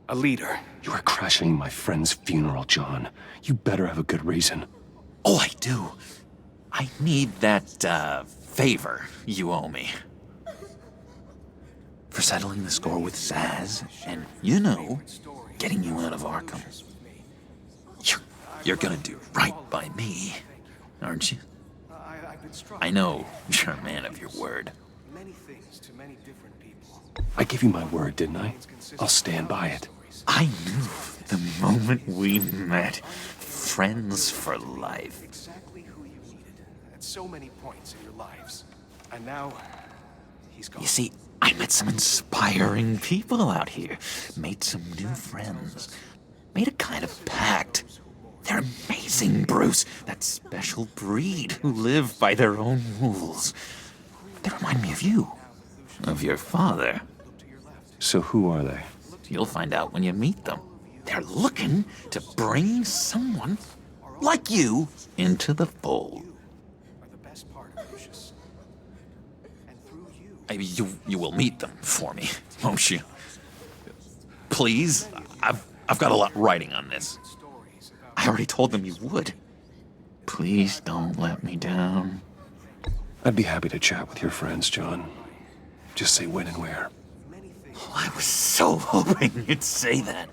a leader. You are crashing my friend's funeral, John. You better have a good reason. Oh, I do. I need that, favor you owe me. For settling the score with Zaz, and, you know, getting you out of Arkham. You're gonna do right by me, aren't you? I know you're a man of your word. I gave you my word, didn't I? I'll stand by it. I knew the moment we met. Friends for life. Exactly who you needed at so many points in your lives. And now, he's gone. You see, I met some inspiring people out here. Made some new friends. Made a kind of pact. They're amazing, Bruce. That special breed who live by their own rules. They remind me of you. Of your father. So who are they? You'll find out when you meet them. They're looking to bring someone like you into the fold. You will meet them for me, won't you? Please? I've got a lot writing on this. I already told them you would. Please don't let me down. I'd be happy to chat with your friends, John. Just say when and where. Oh, I was so hoping you'd say that.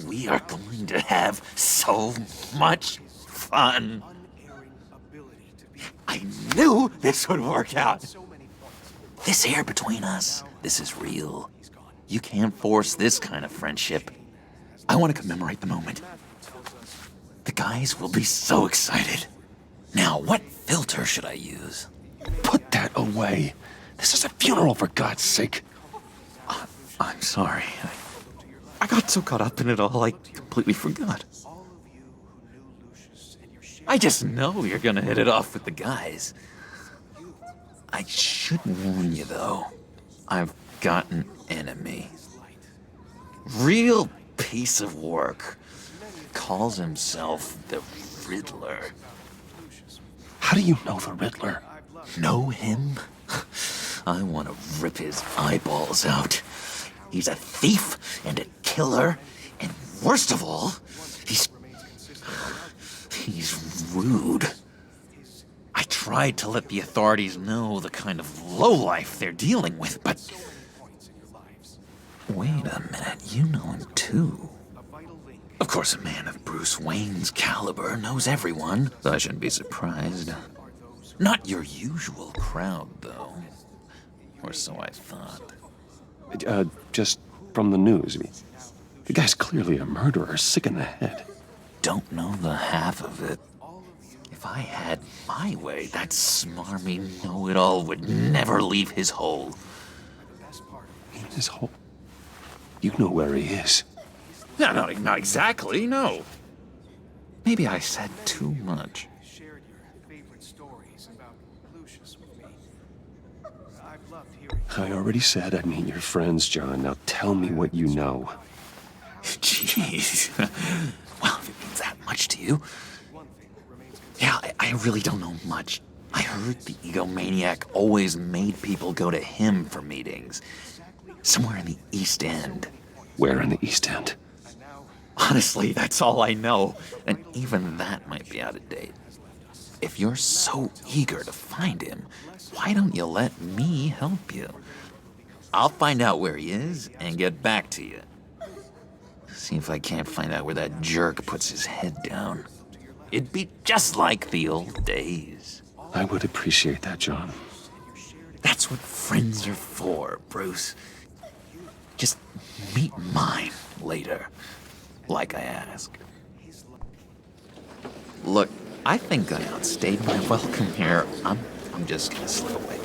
We are going to have so much fun. I knew this would work out. This air between us, this is real. You can't force this kind of friendship. I want to commemorate the moment. The guys will be so excited. Now, what filter should I use? Put that away. This is a funeral, for God's sake. I'm sorry. I got so caught up in it all, I completely forgot. I just know you're gonna hit it off with the guys. I should warn you, though. I've got an enemy. Real piece of work. Calls himself the Riddler. How do you know the Riddler? Know him? I want to rip his eyeballs out. He's a thief and a killer, and worst of all, he's rude. I tried to let the authorities know the kind of lowlife they're dealing with, but... Wait a minute, you know him too. Of course, a man of Bruce Wayne's caliber knows everyone, so I shouldn't be surprised. Not your usual crowd, though. Or so I thought. Just from the news. I mean, the guy's clearly a murderer, sick in the head. Don't know the half of it. If I had my way, that smarmy know-it-all would never leave his hole. His hole? You know where he is. No, not exactly, no. Maybe I said too much. I already said I'd meet your friends, John. Now tell me what you know. Jeez. Well, if it means that much to you. Yeah, I really don't know much. I heard the egomaniac always made people go to him for meetings. Somewhere in the East End. Where in the East End? Honestly, that's all I know. And even that might be out of date. If you're so eager to find him, why don't you let me help you? I'll find out where he is and get back to you. See if I can't find out where that jerk puts his head down. It'd be just like the old days. I would appreciate that, John. That's what friends are for, Bruce. Just meet mine later, like I asked. Look, I think I outstayed my welcome here. I'm just gonna slip away.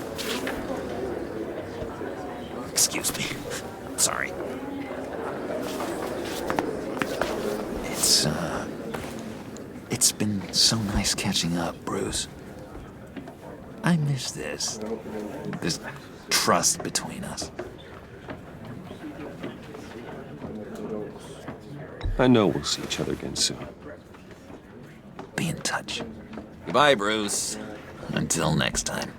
Excuse me. I'm sorry. It's been so nice catching up, Bruce. I miss this trust between us. I know we'll see each other again soon. Be in touch. Goodbye, Bruce. Until next time.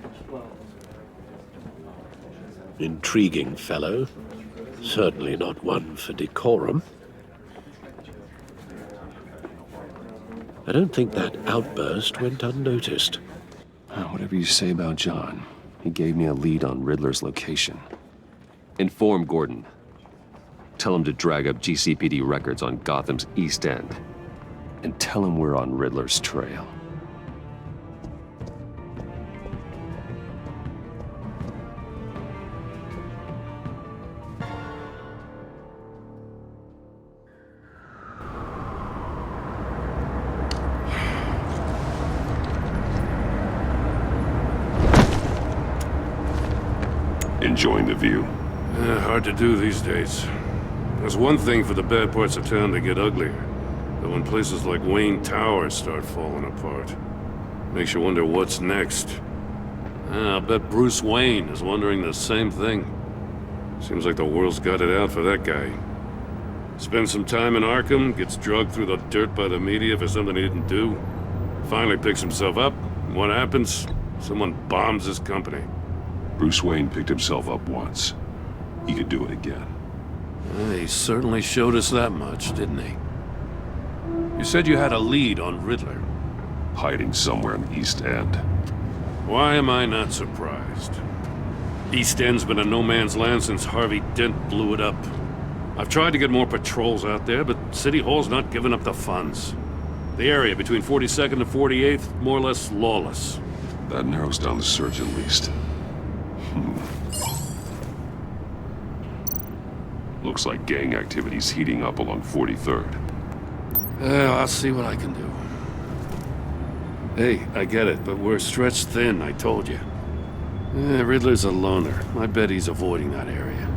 Intriguing fellow. Certainly not one for decorum. I don't think that outburst went unnoticed. Whatever you say about John, he gave me a lead on Riddler's location. Inform Gordon. Tell him to drag up GCPD records on Gotham's East End. And tell him we're on Riddler's trail. Enjoying the view? Hard to do these days. There's one thing for the bad parts of town to get uglier. But when places like Wayne Tower start falling apart, makes you wonder what's next. I'll bet Bruce Wayne is wondering the same thing. Seems like the world's got it out for that guy. Spends some time in Arkham, gets drugged through the dirt by the media for something he didn't do. Finally picks himself up, and what happens? Someone bombs his company. Bruce Wayne picked himself up once. He could do it again. He certainly showed us that much, didn't he? You said you had a lead on Riddler. Hiding somewhere in the East End. Why am I not surprised? East End's been a no-man's land since Harvey Dent blew it up. I've tried to get more patrols out there, but City Hall's not giving up the funds. The area between 42nd and 48th, more or less lawless. That narrows down the search at least. Looks like gang activity's heating up along 43rd. I'll see what I can do. Hey, I get it, but we're stretched thin, I told you. Riddler's a loner. I bet he's avoiding that area.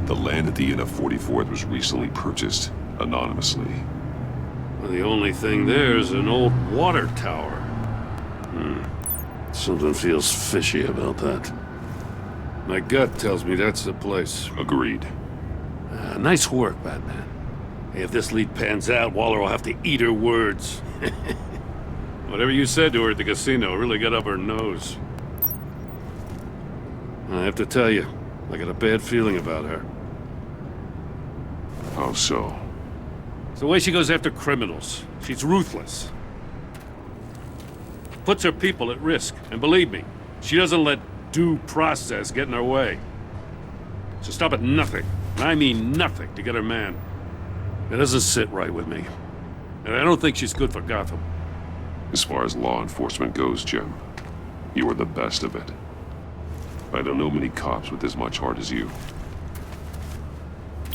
The land at the end of 44th was recently purchased, anonymously. Well, the only thing there is an old water tower. Something feels fishy about that. My gut tells me that's the place. Agreed. Nice work, Batman. Hey, if this lead pans out, Waller will have to eat her words. Whatever you said to her at the casino really got up her nose. I have to tell you, I got a bad feeling about her. How so? It's the way she goes after criminals. She's ruthless. Puts her people at risk. And believe me, she doesn't let due process get in her way. She'll stop at nothing, and I mean nothing, to get her man. It doesn't sit right with me. And I don't think she's good for Gotham. As far as law enforcement goes, Jim, you are the best of it. I don't know many cops with as much heart as you.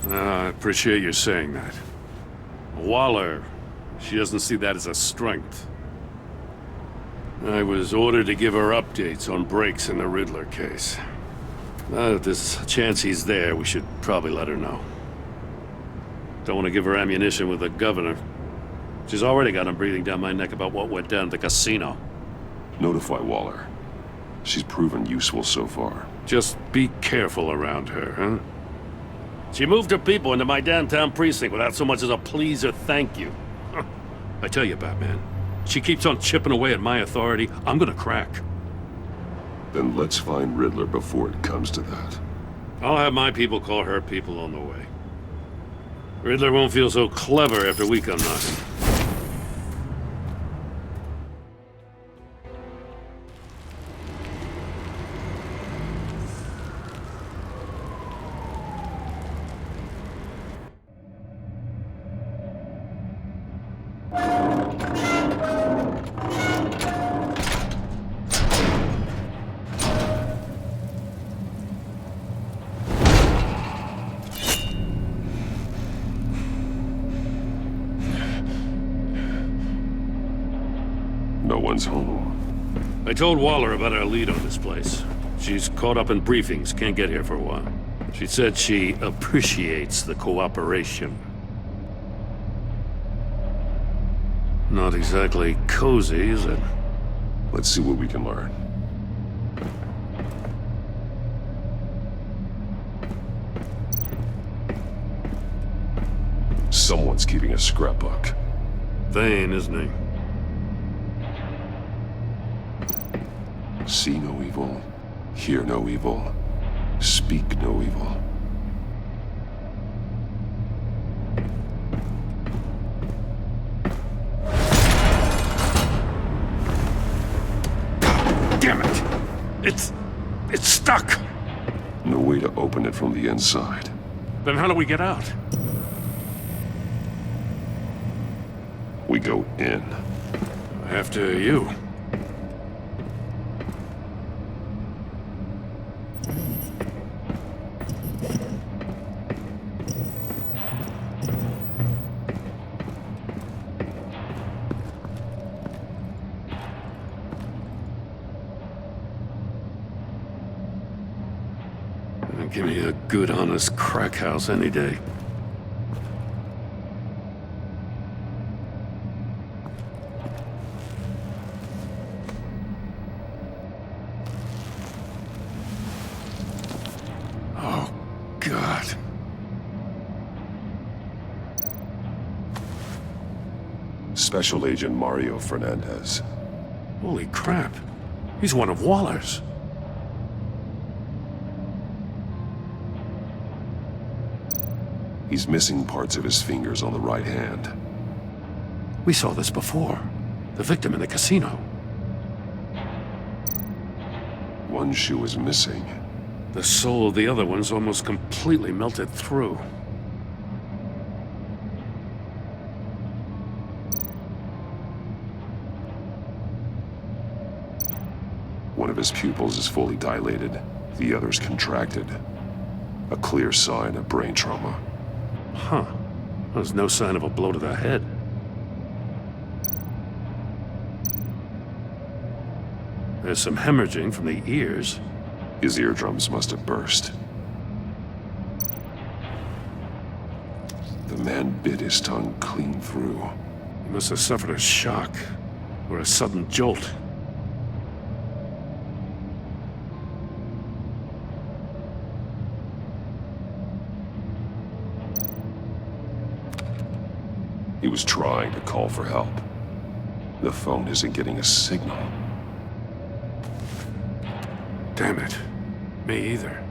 I appreciate you saying that. Waller, she doesn't see that as a strength. I was ordered to give her updates on breaks in the Riddler case. If there's a chance he's there, we should probably let her know. Don't want to give her ammunition with the governor. She's already got him breathing down my neck about what went down at the casino. Notify Waller. She's proven useful so far. Just be careful around her, huh? She moved her people into my downtown precinct without so much as a please or thank you. I tell you, Batman, she keeps on chipping away at my authority, I'm gonna crack. Then let's find Riddler before it comes to that. I'll have my people call her people on the way. Riddler won't feel so clever after we come knocking. one's home. I told Waller about our lead on this place. She's caught up in briefings, can't get here for a while. She said she appreciates the cooperation. Not exactly cozy, is it? Let's see what we can learn. Someone's keeping a scrapbook. Vane, isn't he? See no evil, hear no evil, speak no evil. Damn it! It's stuck! No way to open it from the inside. Then how do we get out? We go in. After you. Give me a good, honest crack house any day. Oh, God. Special Agent Mario Fernandez. Holy crap. He's one of Waller's. He's missing parts of his fingers on the right hand. We saw this before. The victim in the casino. One shoe is missing. The sole of the other one's almost completely melted through. One of his pupils is fully dilated. The other's contracted. A clear sign of brain trauma. Huh. There's no sign of a blow to the head. There's some hemorrhaging from the ears. His eardrums must have burst. The man bit his tongue clean through. He must have suffered a shock, or a sudden jolt. He was trying to call for help. The phone isn't getting a signal. Damn it. Me either.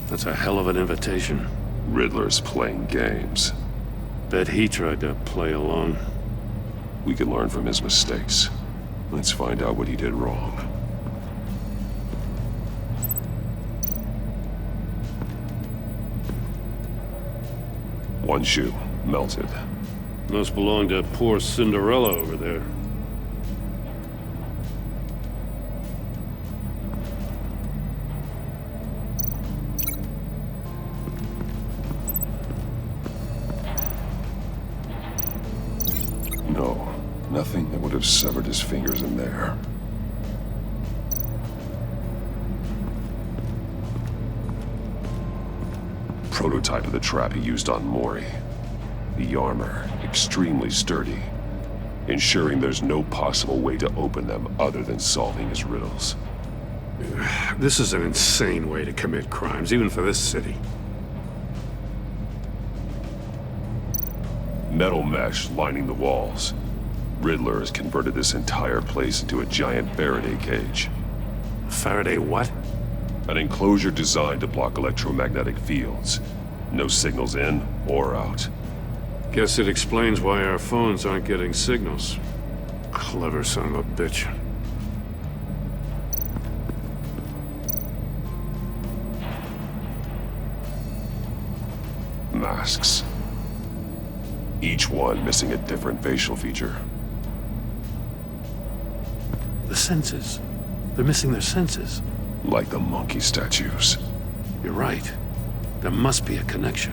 That's a hell of an invitation. Riddler's playing games. Bet he tried to play along. We can learn from his mistakes. Let's find out what he did wrong. One shoe, melted. Must belong to poor Cinderella over there. No, nothing that would have severed his fingers in there. Prototype of the trap he used on Mori. The armor, extremely sturdy, ensuring there's no possible way to open them other than solving his riddles. This is an insane way to commit crimes, even for this city. Metal mesh lining the walls. Riddler has converted this entire place into a giant Faraday cage. Faraday what? An enclosure designed to block electromagnetic fields. No signals in or out. Guess it explains why our phones aren't getting signals. Clever son of a bitch. Masks. Each one missing a different facial feature. The senses. They're missing their senses. Like the monkey statues. You're right. There must be a connection.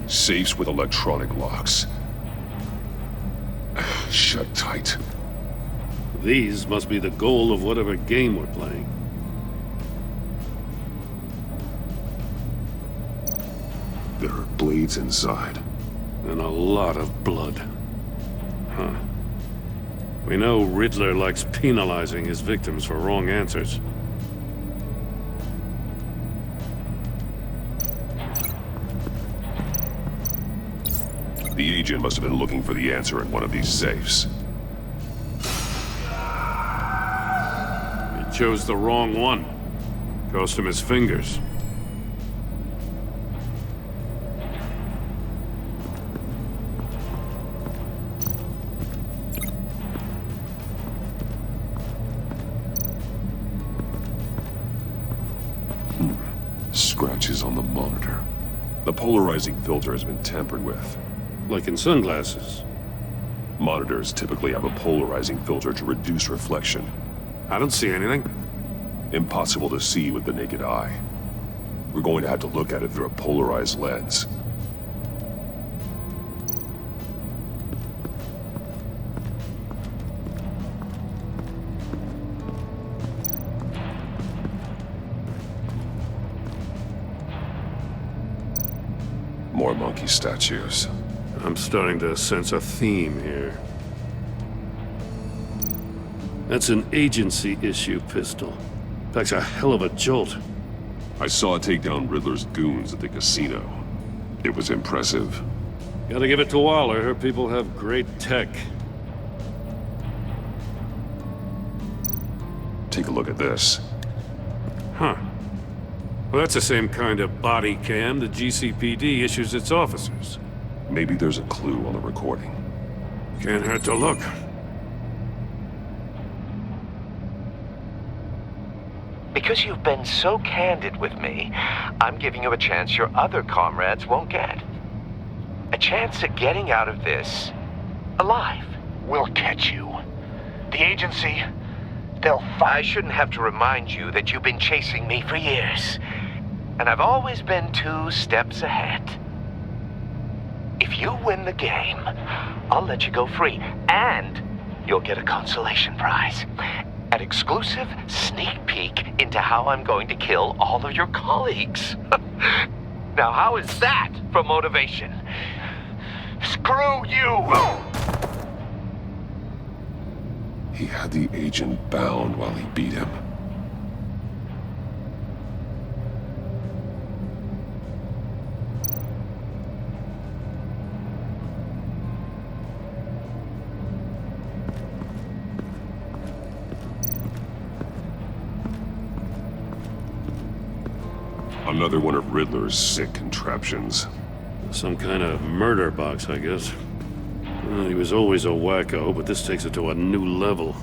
Safes with electronic locks. Shut tight. These must be the goal of whatever game we're playing. There are blades inside. And a lot of blood. Huh. We know Riddler likes penalizing his victims for wrong answers. The agent must have been looking for the answer in one of these safes. He chose the wrong one. Cost him his fingers. Scratches on the monitor. The polarizing filter has been tampered with. Like in sunglasses. Monitors typically have a polarizing filter to reduce reflection. I don't see anything. Impossible to see with the naked eye. We're going to have to look at it through a polarized lens. More monkey statues. I'm starting to sense a theme here. That's an agency issue pistol. Packs a hell of a jolt. I saw it take down Riddler's goons at the casino. It was impressive. Gotta give it to Waller. Her people have great tech. Take a look at this. Huh. Well, that's the same kind of body cam the GCPD issues its officers. Maybe there's a clue on the recording. Can't hurt to look. Because you've been so candid with me, I'm giving you a chance your other comrades won't get. A chance at getting out of this alive. We'll catch you. The agency, I shouldn't have to remind you that you've been chasing me for years. And I've always been 2 steps ahead. If you win the game, I'll let you go free. And you'll get a consolation prize. An exclusive sneak peek into how I'm going to kill all of your colleagues. Now, how is that for motivation? Screw you! He had the agent bound while he beat him. Another one of Riddler's sick contraptions. Some kind of murder box, I guess. Well, he was always a wacko, but this takes it to a new level.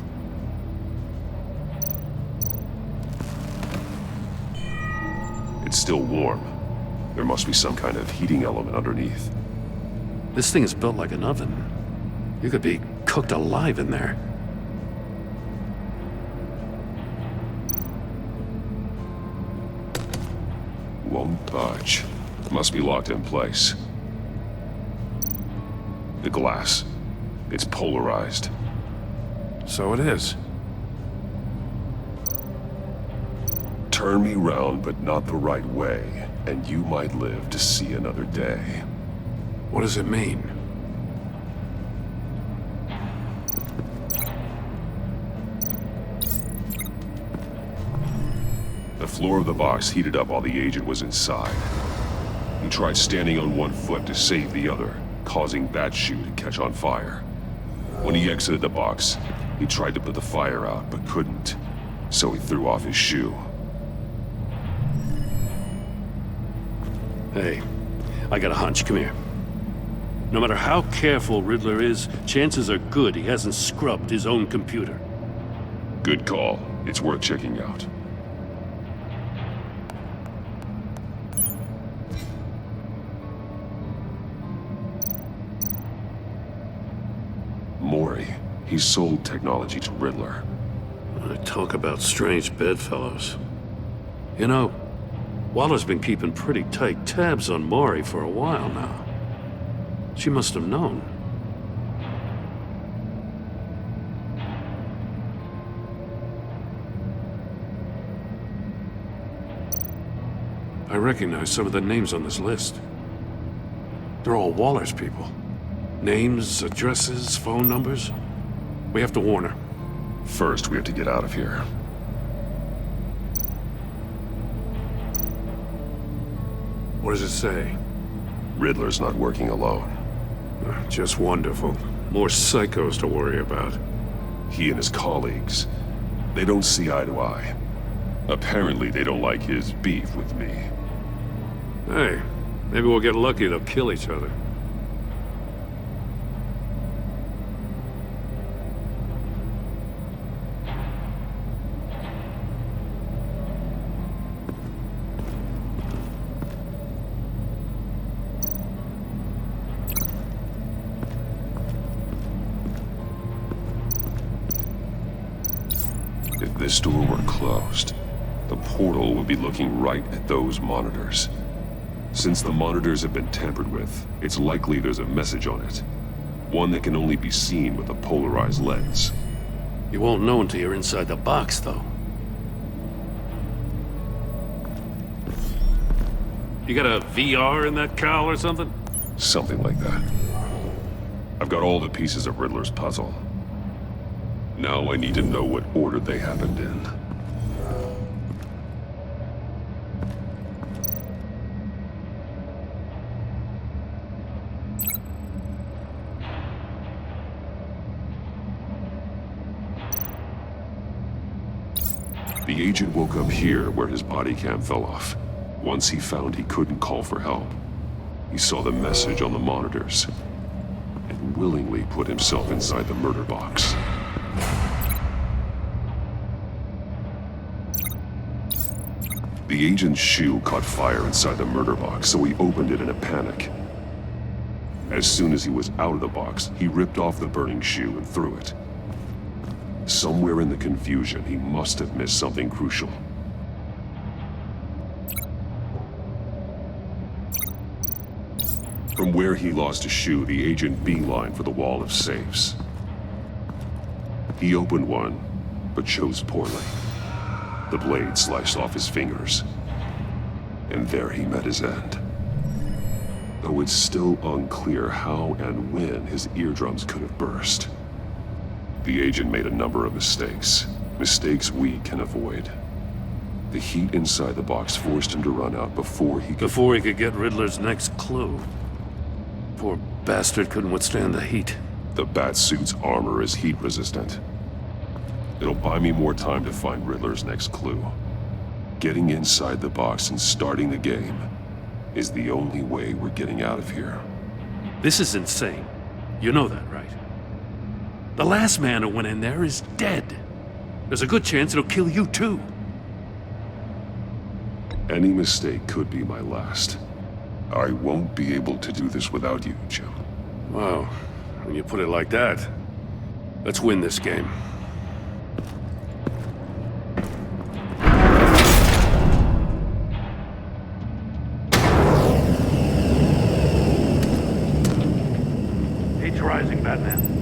It's still warm. There must be some kind of heating element underneath. This thing is built like an oven. You could be cooked alive in there. Won't budge. Must be locked in place. The glass. It's polarized. So it is. Turn me round, but not the right way, and you might live to see another day. What does it mean? The floor of the box heated up while the agent was inside. He tried standing on one foot to save the other, causing that shoe to catch on fire. When he exited the box, he tried to put the fire out, but couldn't, so he threw off his shoe. Hey, I got a hunch. Come here. No matter how careful Riddler is, chances are good he hasn't scrubbed his own computer. Good call. It's worth checking out. Mori. He sold technology to Riddler. Talk about strange bedfellows. You know, Waller's been keeping pretty tight tabs on Maury for a while now. She must have known. I recognize some of the names on this list. They're all Waller's people. Names, addresses, phone numbers. We have to warn her. First, we have to get out of here. What does it say? Riddler's not working alone. Just wonderful. More psychos to worry about. He and his colleagues, they don't see eye to eye. Apparently, they don't like his beef with me. Hey, maybe we'll get lucky. They'll kill each other. If this door were closed, the portal would be looking right at those monitors. Since the monitors have been tampered with, it's likely there's a message on it. One that can only be seen with a polarized lens. You won't know until you're inside the box, though. You got a VR in that cowl or something? Something like that. I've got all the pieces of Riddler's puzzle. Now I need to know what order they happened in. The agent woke up here where his body cam fell off. Once he found he couldn't call for help, he saw the message on the monitors and willingly put himself inside the murder box. The agent's shoe caught fire inside the murder box, so he opened it in a panic. As soon as he was out of the box, he ripped off the burning shoe and threw it. Somewhere in the confusion, he must have missed something crucial. From where he lost a shoe, the agent beelined for the wall of safes. He opened one, but chose poorly. The blade sliced off his fingers. And there he met his end. Though it's still unclear how and when his eardrums could have burst. The agent made a number of mistakes. Mistakes we can avoid. The heat inside the box forced him to run out before he could get Riddler's next clue. Poor bastard couldn't withstand the heat. The Batsuit's armor is heat resistant. It'll buy me more time to find Riddler's next clue. Getting inside the box and starting the game is the only way we're getting out of here. This is insane. You know that, right? The last man who went in there is dead. There's a good chance it'll kill you too. Any mistake could be my last. I won't be able to do this without you, Jim. Wow, when you put it like that, let's win this game. Heat's rising, Batman.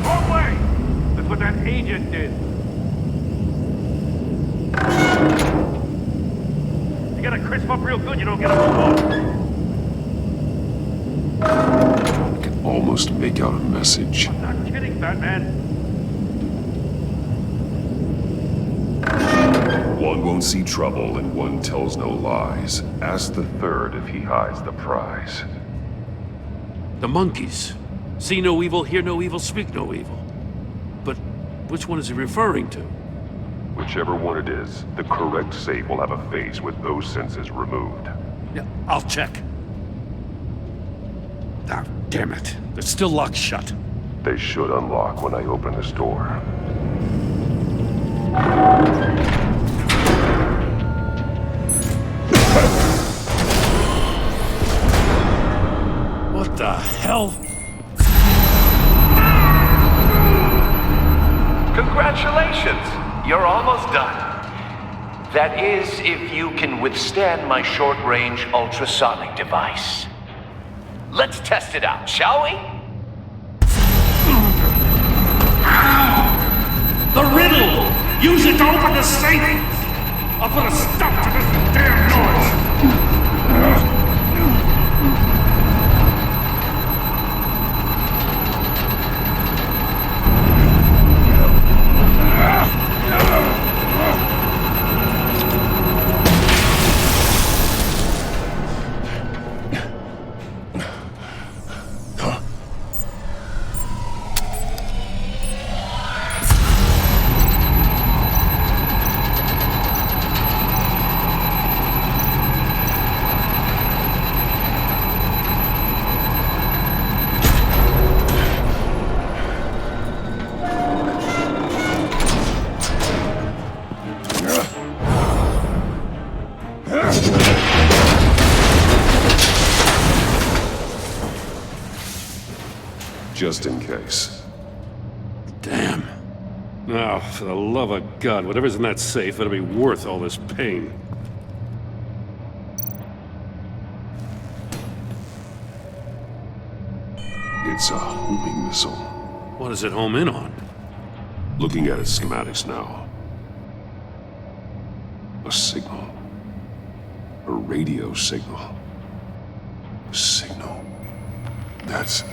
Wrong way! That's what that agent did. You gotta crisp up real good, you don't get a I can almost make out a message. I'm not kidding, Batman. One won't see trouble and one tells no lies. Ask the third if he hides the prize. The monkeys. See no evil, hear no evil, speak no evil. But which one is he referring to? Whichever one it is, the correct safe will have a face with those senses removed. Yeah, I'll check. Ah, damn it. They're still locked shut. They should unlock when I open this door. hell? Congratulations! You're almost done. That is, if you can withstand my short-range ultrasonic device. Let's test it out, shall we? The riddle! Use it to open the safe! I'll put a stop to this damn noise! Just in case. Damn. Now, for the love of God, whatever's in that safe better be worth all this pain. It's a homing missile. What does it home in on? Looking at its schematics now. A signal. A radio signal. A signal. That's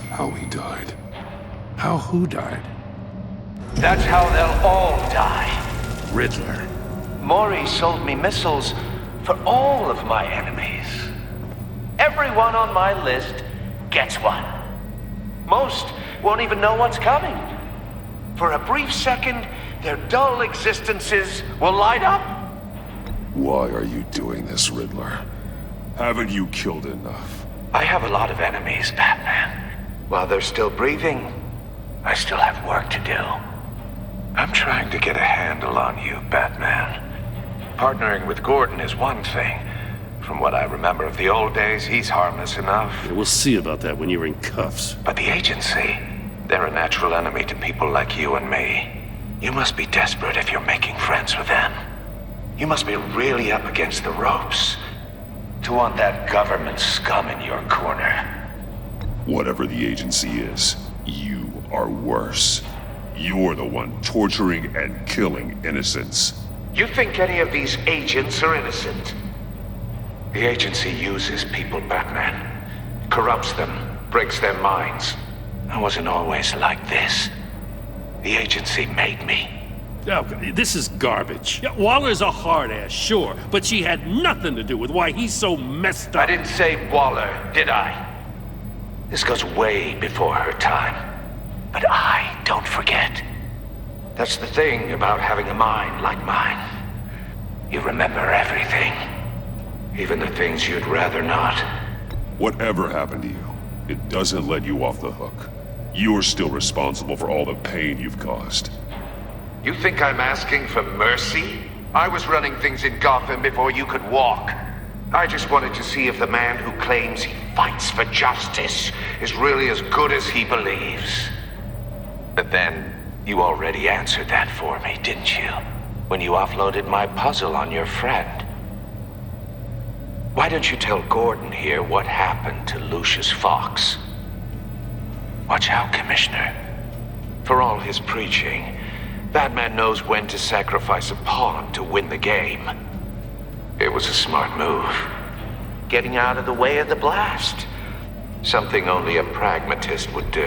how he died. How who died? That's how they'll all die. Riddler. Maury sold me missiles for all of my enemies. Everyone on my list gets one. Most won't even know what's coming. For a brief second, their dull existences will light up. Why are you doing this, Riddler? Haven't you killed enough? I have a lot of enemies, Batman. While they're still breathing, I still have work to do. I'm trying to get a handle on you, Batman. Partnering with Gordon is one thing. From what I remember of the old days, he's harmless enough. Yeah, we'll see about that when you're in cuffs. But the agency, they're a natural enemy to people like you and me. You must be desperate if you're making friends with them. You must be really up against the ropes to want that government scum in your corner. Whatever the agency is, you are worse. You're the one torturing and killing innocents. You think any of these agents are innocent? The agency uses people, Batman. Corrupts them, breaks their minds. I wasn't always like this. The agency made me. Oh, this is garbage. Yeah, Waller's a hard-ass, sure, but she had nothing to do with why he's so messed up. I didn't say Waller, did I? This goes way before her time. But I don't forget. That's the thing about having a mind like mine. You remember everything. Even the things you'd rather not. Whatever happened to you, it doesn't let you off the hook. You're still responsible for all the pain you've caused. You think I'm asking for mercy? I was running things in Gotham before you could walk. I just wanted to see if the man who claims he fights for justice is really as good as he believes. But then, you already answered that for me, didn't you? When you offloaded my puzzle on your friend. Why don't you tell Gordon here what happened to Lucius Fox? Watch out, Commissioner. For all his preaching, Batman knows when to sacrifice a pawn to win the game. It was a smart move. Getting out of the way of the blast. Something only a pragmatist would do.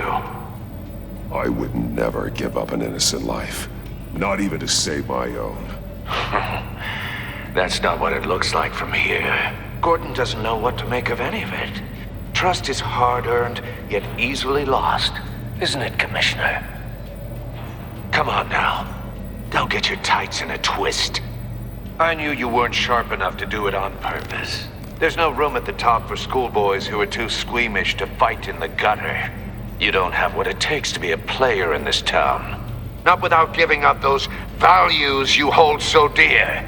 I would never give up an innocent life. Not even to save my own. That's not what it looks like from here. Gordon doesn't know what to make of any of it. Trust is hard-earned, yet easily lost. Isn't it, Commissioner? Come on now. Don't get your tights in a twist. I knew you weren't sharp enough to do it on purpose. There's no room at the top for schoolboys who are too squeamish to fight in the gutter. You don't have what it takes to be a player in this town. Not without giving up those values you hold so dear.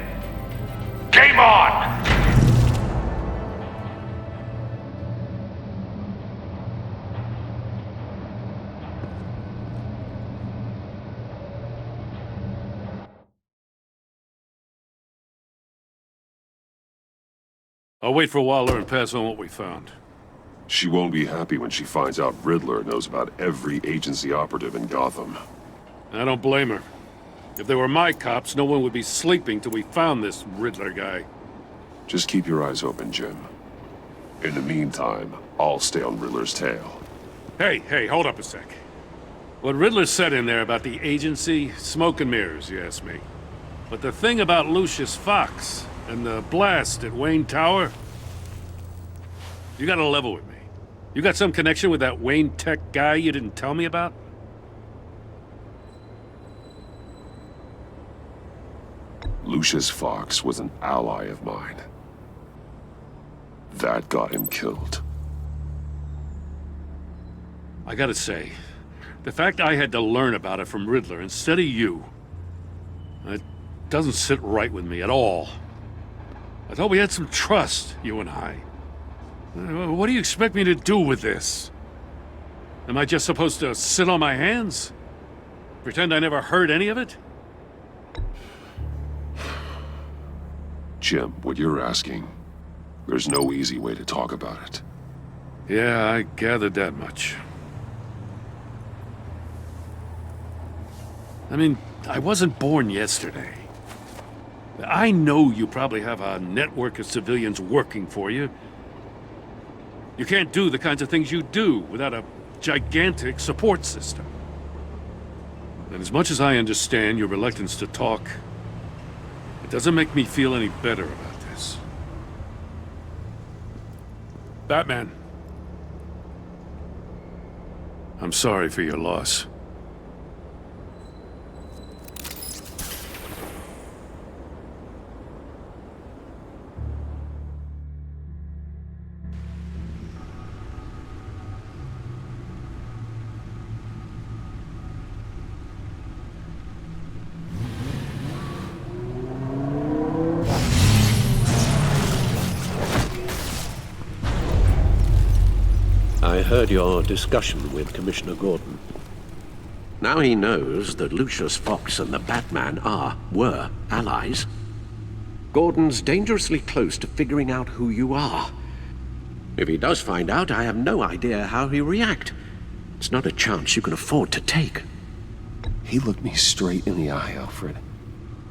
Game on! I'll wait for Waller and pass on what we found. She won't be happy when she finds out Riddler knows about every agency operative in Gotham. I don't blame her. If they were my cops, no one would be sleeping till we found this Riddler guy. Just keep your eyes open, Jim. In the meantime, I'll stay on Riddler's tail. Hey, hold up a sec. What Riddler said in there about the agency, smoke and mirrors, you ask me. But the thing about Lucius Fox and the blast at Wayne Tower, you gotta level with me. You got some connection with that Wayne Tech guy you didn't tell me about? Lucius Fox was an ally of mine. That got him killed. I gotta say, the fact I had to learn about it from Riddler instead of you, it doesn't sit right with me at all. I thought we had some trust, you and I. What do you expect me to do with this? Am I just supposed to sit on my hands? Pretend I never heard any of it? Jim, what you're asking, there's no easy way to talk about it. Yeah, I gathered that much. I mean, I wasn't born yesterday. I know you probably have a network of civilians working for you. You can't do the kinds of things you do without a gigantic support system. And as much as I understand your reluctance to talk, it doesn't make me feel any better about this. Batman. I'm sorry for your loss. I heard your discussion with Commissioner Gordon. Now he knows that Lucius Fox and the Batman were allies. Gordon's dangerously close to figuring out who you are. If he does find out, I have no idea how he'll react. It's not a chance you can afford to take. He looked me straight in the eye, Alfred.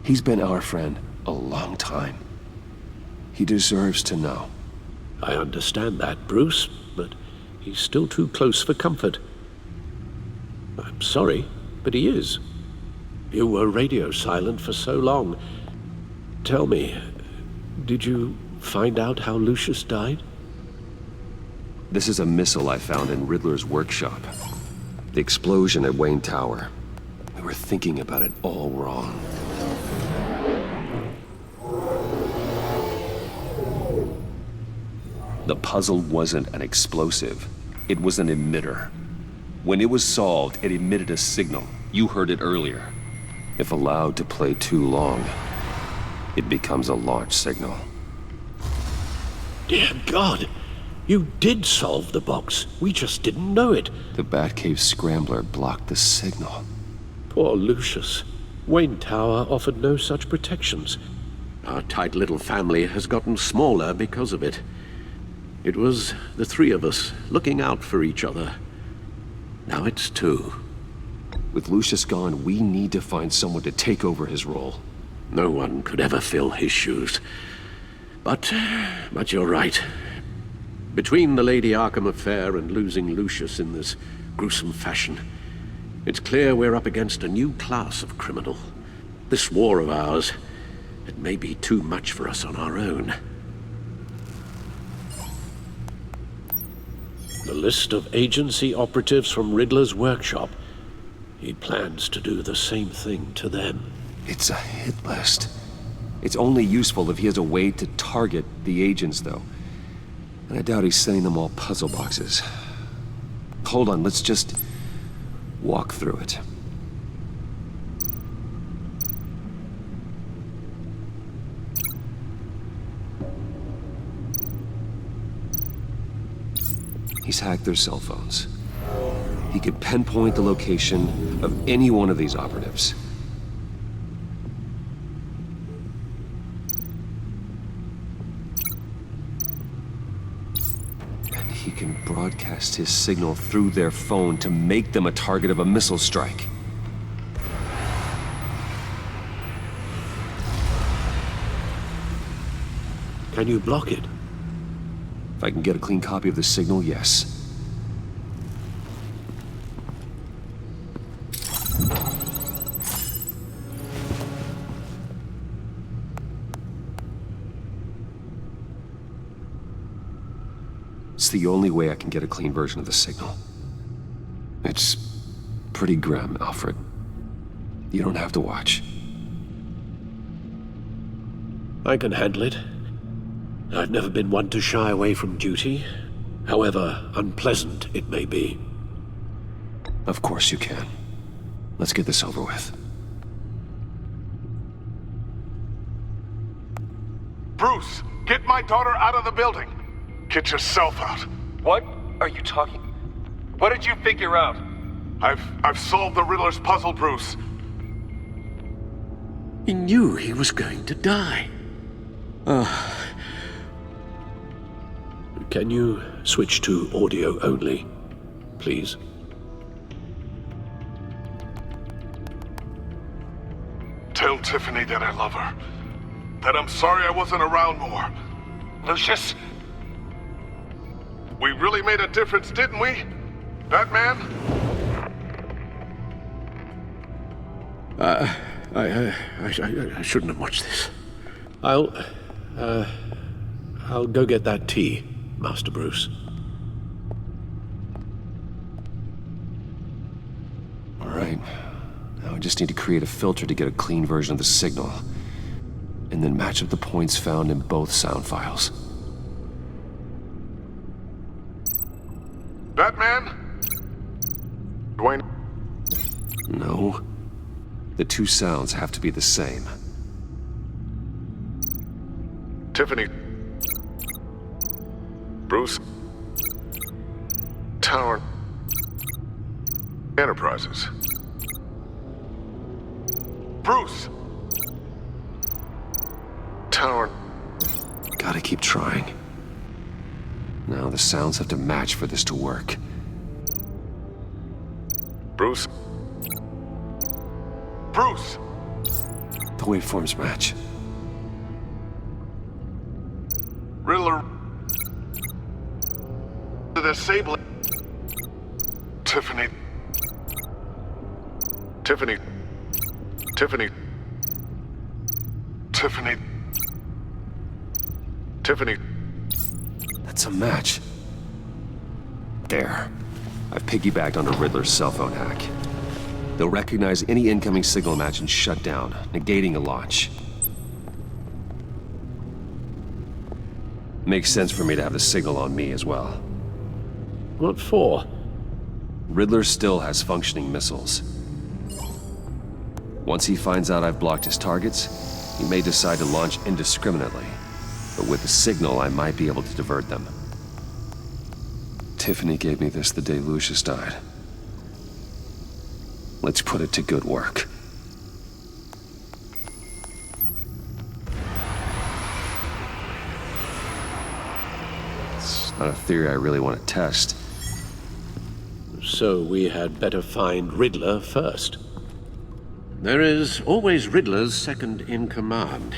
He's been our friend a long time. He deserves to know. I understand that, Bruce, but he's still too close for comfort. I'm sorry, but he is. You were radio silent for so long. Tell me, did you find out how Lucius died? This is a missile I found in Riddler's workshop. The explosion at Wayne Tower. We were thinking about it all wrong. The puzzle wasn't an explosive. It was an emitter. When it was solved, it emitted a signal. You heard it earlier. If allowed to play too long, it becomes a launch signal. Dear God! You did solve the box. We just didn't know it. The Batcave scrambler blocked the signal. Poor Lucius. Wayne Tower offered no such protections. Our tight little family has gotten smaller because of it. It was the three of us looking out for each other. Now it's two. With Lucius gone, we need to find someone to take over his role. No one could ever fill his shoes. But you're right. Between the Lady Arkham affair and losing Lucius in this gruesome fashion, it's clear we're up against a new class of criminal. This war of ours, it may be too much for us on our own. The list of agency operatives from Riddler's workshop. He plans to do the same thing to them. It's a hit list. It's only useful if he has a way to target the agents, though. And I doubt he's sending them all puzzle boxes. Hold on, let's just walk through it. He's hacked their cell phones. He could pinpoint the location of any one of these operatives. can broadcast his signal through their phone to make them a target of a missile strike. Can you block it? If I can get a clean copy of the signal, yes. It's the only way I can get a clean version of the signal. It's pretty grim, Alfred. You don't have to watch. I can handle it. I've never been one to shy away from duty, however unpleasant it may be. Of course you can. Let's get this over with. Bruce, get my daughter out of the building. Get yourself out. What are you talking? What did you figure out? I've solved the Riddler's puzzle, Bruce. He knew he was going to die. Can you switch to audio only, please? Tell Tiffany that I love her. That I'm sorry I wasn't around more. Lucius? We really made a difference, didn't we? Batman? I shouldn't have watched this. I'll go get that tea, Master Bruce. All right. Now I just need to create a filter to get a clean version of the signal, and then match up the points found in both sound files. Batman? Dwayne? No. The two sounds have to be the same. Tiffany. Bruce. Tower. Enterprises. Bruce! Tower. Gotta keep trying. Now the sounds have to match for this to work. Bruce? Bruce! The waveforms match. Riddler. The disabling. Tiffany. Tiffany. Tiffany. Tiffany. Tiffany. That's a match. There. I've piggybacked onto Riddler's cell phone hack. They'll recognize any incoming signal match and shut down, negating a launch. Makes sense for me to have the signal on me as well. What for? Riddler still has functioning missiles. Once he finds out I've blocked his targets, he may decide to launch indiscriminately. But with the signal, I might be able to divert them. Tiffany gave me this the day Lucius died. Let's put it to good work. It's not a theory I really want to test. So we had better find Riddler first. There is always Riddler's second in command.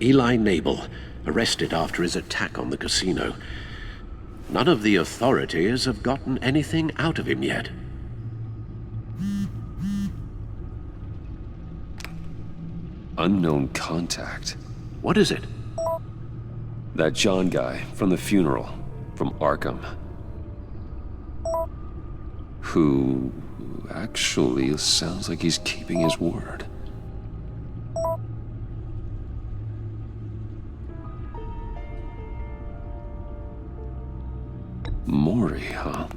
Eli Nabel, arrested after his attack on the casino. None of the authorities have gotten anything out of him yet. Unknown contact. What is it? That John guy from the funeral, from Arkham. Who actually sounds like he's keeping his word. Mori, huh?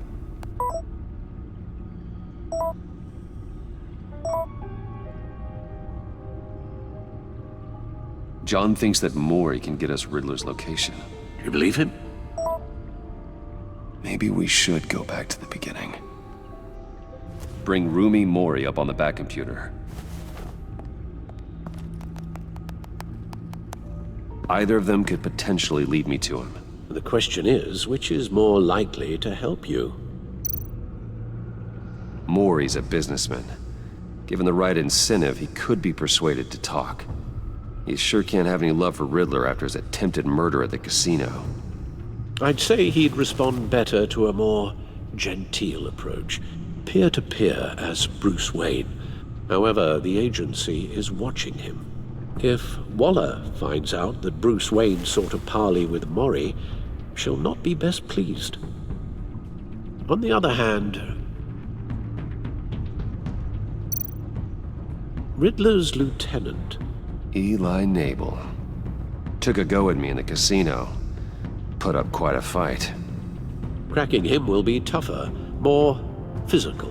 John thinks that Mori can get us Riddler's location. You believe him? Maybe we should go back to the beginning. Bring Rumi Mori up on the back computer. Either of them could potentially lead me to him. The question is, which is more likely to help you? Maury's a businessman. Given the right incentive, he could be persuaded to talk. He sure can't have any love for Riddler after his attempted murder at the casino. I'd say he'd respond better to a more genteel approach, peer-to-peer as Bruce Wayne. However, the agency is watching him. If Waller finds out that Bruce Wayne sought a parley with Maury, she'll not be best pleased. On the other hand, Riddler's lieutenant, Eli Nabel, took a go at me in the casino. Put up quite a fight. cracking him will be tougher, more physical.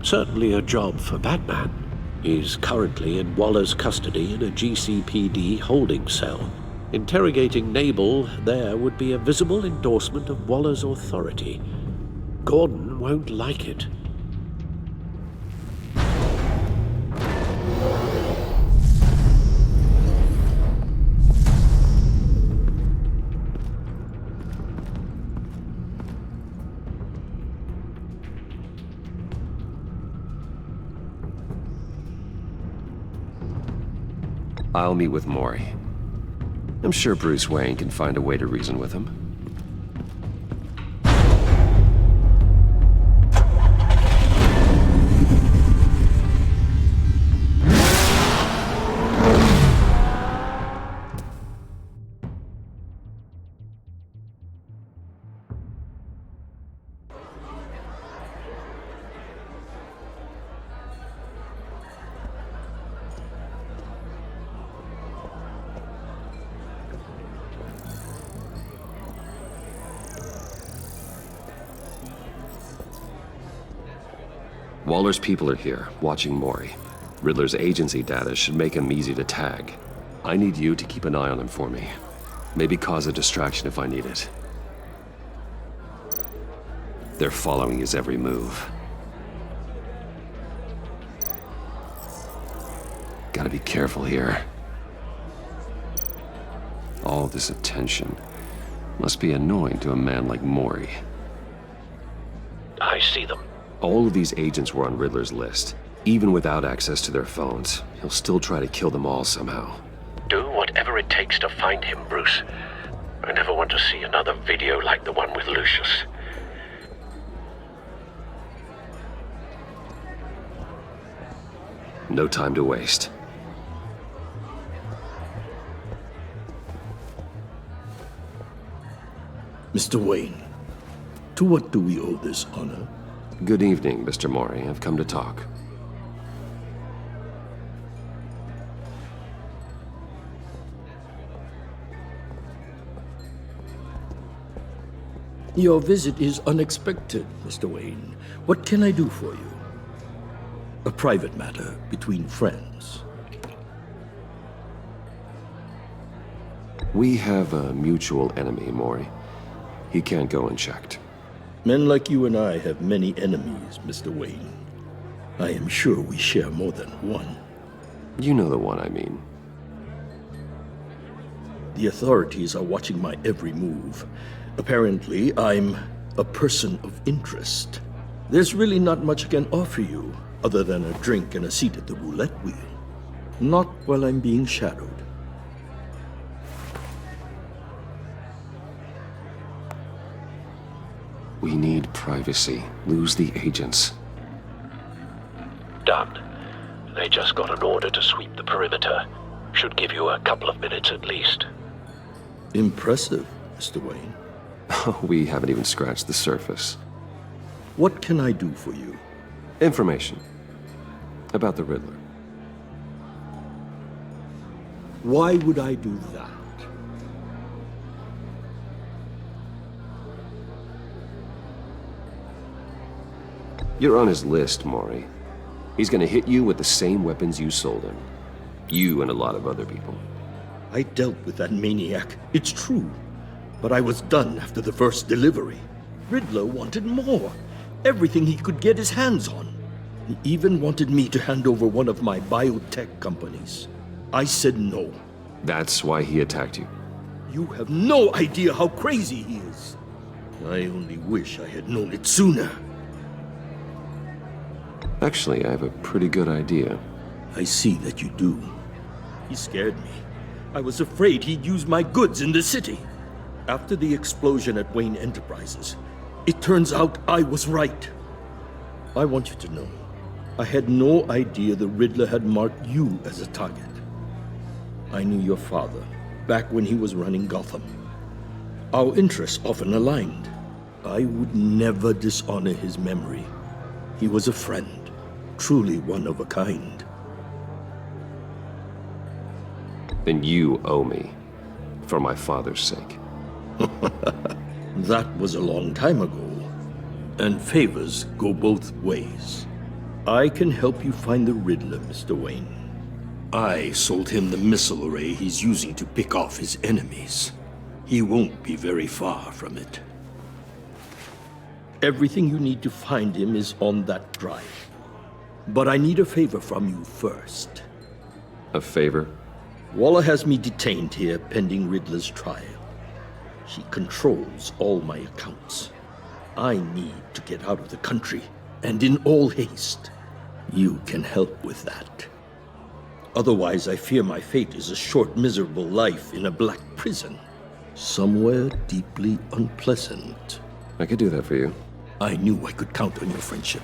Certainly a job for Batman. He's currently in Waller's custody in a GCPD holding cell. Interrogating Nabel there would be a visible endorsement of Waller's authority. Gordon won't like it. I'll meet with Maury. I'm sure Bruce Wayne can find a way to reason with him. Waller's people are here, watching Maury. Riddler's agency data should make him easy to tag. I need you to keep an eye on him for me. Maybe cause a distraction if I need it. They're following his every move. Gotta be careful here. All this attention must be annoying to a man like Maury. I see them. All of these agents were on Riddler's list. Even without access to their phones, he'll still try to kill them all somehow. Do whatever it takes to find him, Bruce. I never want to see another video like the one with Lucius. No time to waste. Mr. Wayne, to what do we owe this honor? Good evening, Mr. Maury. I've come to talk. Your visit is unexpected, Mr. Wayne. What can I do for you? A private matter between friends. We have a mutual enemy, Maury. He can't go unchecked. Men like you and I have many enemies, Mr. Wayne. I am sure we share more than one. You know the one I mean. The authorities are watching my every move. Apparently, I'm a person of interest. There's really not much I can offer you, other than a drink and a seat at the roulette wheel. Not while I'm being shadowed. We need privacy. Lose the agents. Done. They just got an order to sweep the perimeter. Should give you a couple of minutes at least. Impressive, Mr. Wayne. We haven't even scratched the surface. What can I do for you? Information. About the Riddler. Why would I do that? You're on his list, Maury. He's gonna hit you with the same weapons you sold him. You and a lot of other people. I dealt with that maniac, it's true. But I was done after the first delivery. Riddler wanted more. Everything he could get his hands on. He even wanted me to hand over one of my biotech companies. I said no. That's why he attacked you. You have no idea how crazy he is. I only wish I had known it sooner. Actually, I have a pretty good idea. I see that you do. He scared me. I was afraid he'd use my goods in the city. After the explosion at Wayne Enterprises, it turns out I was right. I want you to know, I had no idea the Riddler had marked you as a target. I knew your father back when he was running Gotham. Our interests often aligned. I would never dishonor his memory. He was a friend, truly one of a kind. Then you owe me, for my father's sake. That was a long time ago, and favors go both ways. I can help you find the Riddler, Mr. Wayne. I sold him the missile array he's using to pick off his enemies. He won't be very far from it. Everything you need to find him is on that drive. But I need a favor from you first. A favor? Waller has me detained here pending Riddler's trial. He controls all my accounts. I need to get out of the country, and in all haste. You can help with that. Otherwise, I fear my fate is a short, miserable life in a black prison. Somewhere deeply unpleasant. I could do that for you. I knew I could count on your friendship.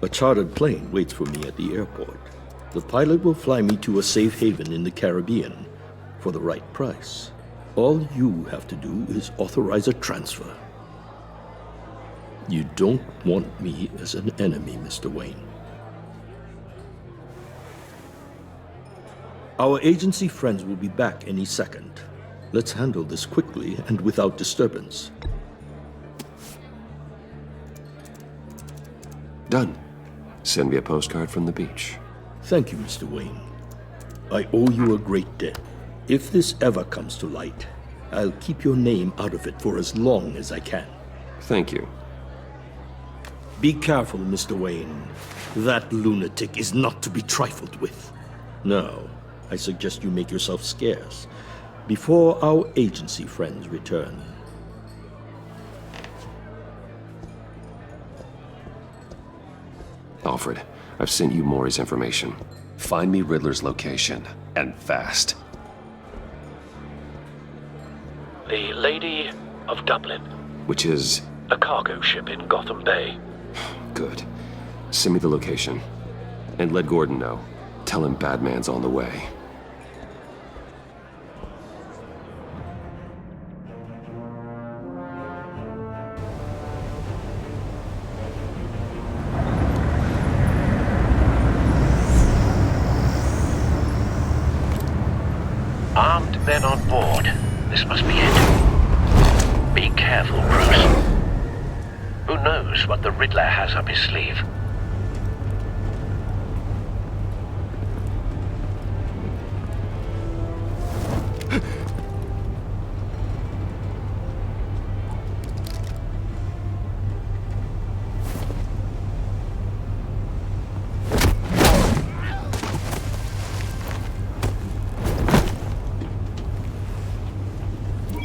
A chartered plane waits for me at the airport. The pilot will fly me to a safe haven in the Caribbean for the right price. All you have to do is authorize a transfer. You don't want me as an enemy, Mr. Wayne. Our agency friends will be back any second. Let's handle this quickly and without disturbance. Done. Send me a postcard from the beach. Thank you, Mr. Wayne. I owe you a great debt. If this ever comes to light, I'll keep your name out of it for as long as I can. Thank you. Be careful, Mr. Wayne. That lunatic is not to be trifled with. Now, I suggest you make yourself scarce before our agency friends return. Alfred, I've sent you Maury's information. Find me Riddler's location, and fast. The Lady of Dublin. Which is? A cargo ship in Gotham Bay. Good. Send me the location. And let Gordon know. Tell him Batman's on the way. Armed men on board. This must be it. Be careful, Bruce. Who knows what the Riddler has up his sleeve?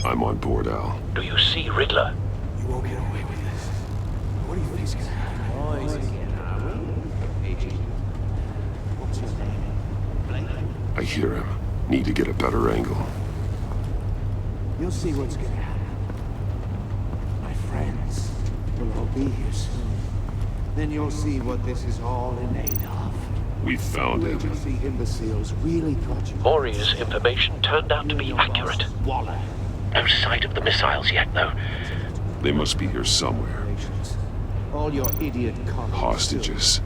I'm on board, Al. Do you see Riddler? You won't get away with this. What do you think's gonna happen? What's his name? I hear him. Need to get a better angle. You'll see what's gonna happen. My friends will all be here soon. Then you'll see what this is all in aid of. We found him. Agency imbeciles really thought you... Maury's information turned out to be accurate. Waller. No sight of the missiles yet, though. They must be here somewhere. All your idiot Hostages.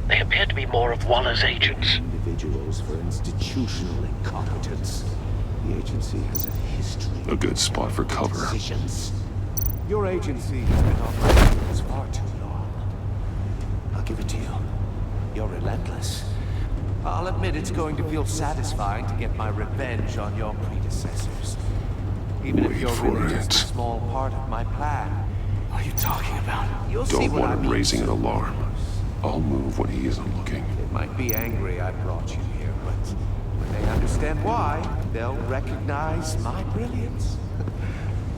They appear to be more of Waller's agents. Individuals for institutional incompetence. The agency has a history. A good spot for cover. Decisions. Your agency has been operating for far too long. I'll give it to you. You're relentless. I'll admit it's going to feel satisfying to get my revenge on your predecessors. Even if you're really just a small part of my plan. What are you talking about? You'll see Don't what want him raising an alarm. I'll move when he isn't looking. It might be angry I brought you here, But when they understand why, they'll recognize my brilliance.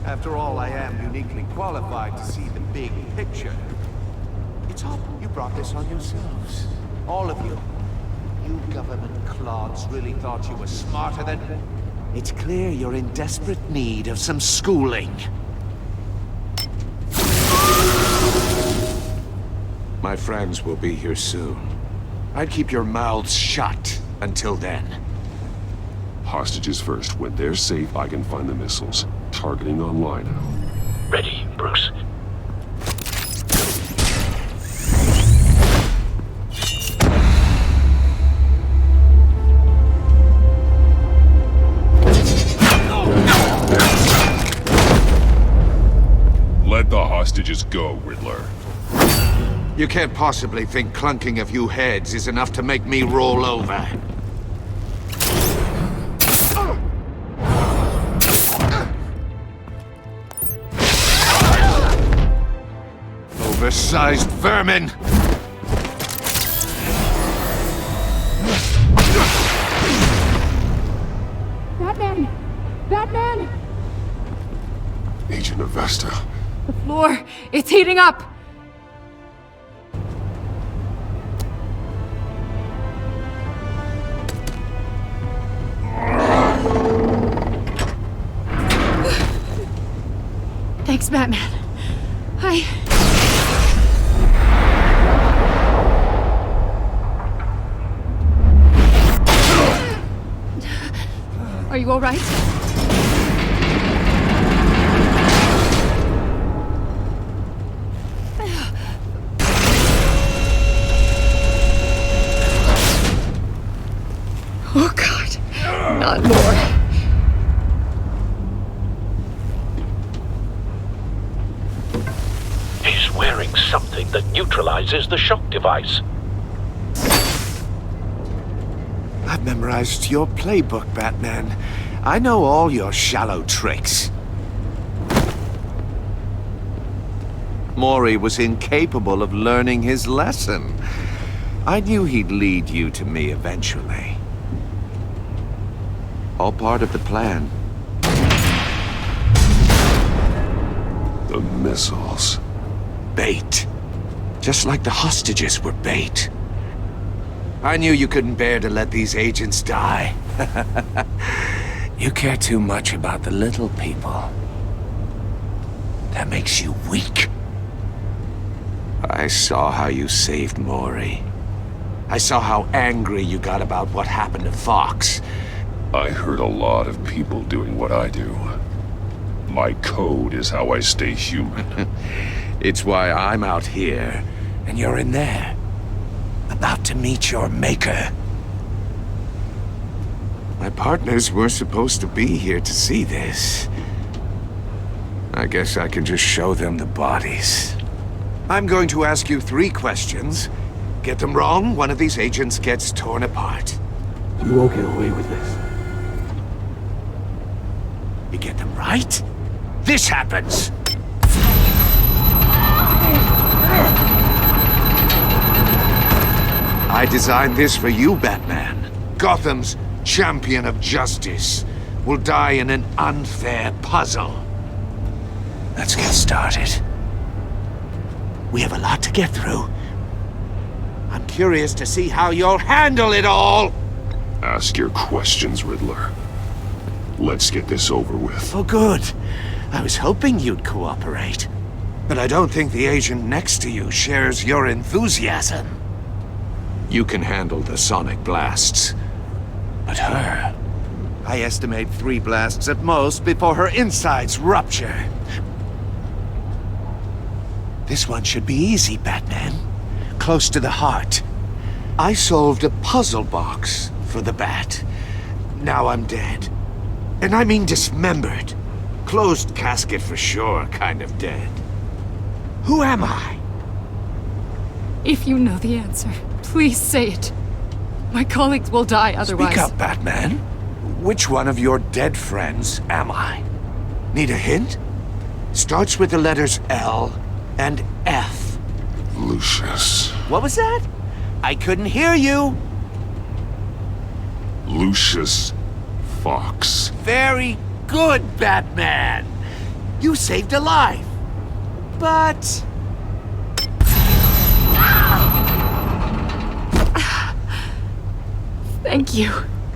After all, I am uniquely qualified to see the big picture. It's all you brought this on yourselves. All of you. You government clods really thought you were smarter than... It's clear you're in desperate need of some schooling. My friends will be here soon. I'd keep your mouths shut until then. Hostages first. When they're safe, I can find the missiles. Targeting online now. Ready, Bruce. Let the hostages go, Riddler. You can't possibly think clunking a few heads is enough to make me roll over. Oversized vermin! Batman! Batman! Agent Avesta. The floor, it's heating up! Thanks, Batman. Are you all right? Oh, God. Not more. He's wearing something that neutralizes the shock device. I've memorized your playbook, Batman. I know all your shallow tricks. Mori was incapable of learning his lesson. I knew he'd lead you to me eventually. All part of the plan. The missiles. Bait. Just like the hostages were bait. I knew you couldn't bear to let these agents die. You care too much about the little people. That makes you weak. I saw how you saved Mori. I saw how angry you got about what happened to Fox. I heard a lot of people doing what I do. My code is how I stay human. It's why I'm out here, and you're in there. About to meet your maker. My partners were supposed to be here to see this. I guess I can just show them the bodies. I'm going to ask you 3 questions. Get them wrong, one of these agents gets torn apart. You won't get away with this. You get them right, this happens! I designed this for you, Batman. Gotham's champion of justice will die in an unfair puzzle. Let's get started. We have a lot to get through. I'm curious to see how you'll handle it all! Ask your questions, Riddler. Let's get this over with. Oh, good. I was hoping you'd cooperate. But I don't think the agent next to you shares your enthusiasm. You can handle the sonic blasts. But her... I estimate 3 blasts at most before her insides rupture. This one should be easy, Batman. Close to the heart. I solved a puzzle box for the Bat. Now I'm dead. And I mean dismembered. Closed casket for sure, kind of dead. Who am I? If you know the answer, please say it. My colleagues will die otherwise. Speak up, Batman. Which one of your dead friends am I? Need a hint? Starts with the letters L and F. Lucius. What was that? I couldn't hear you. Lucius Fox. Very good, Batman. You saved a life. But... Thank you.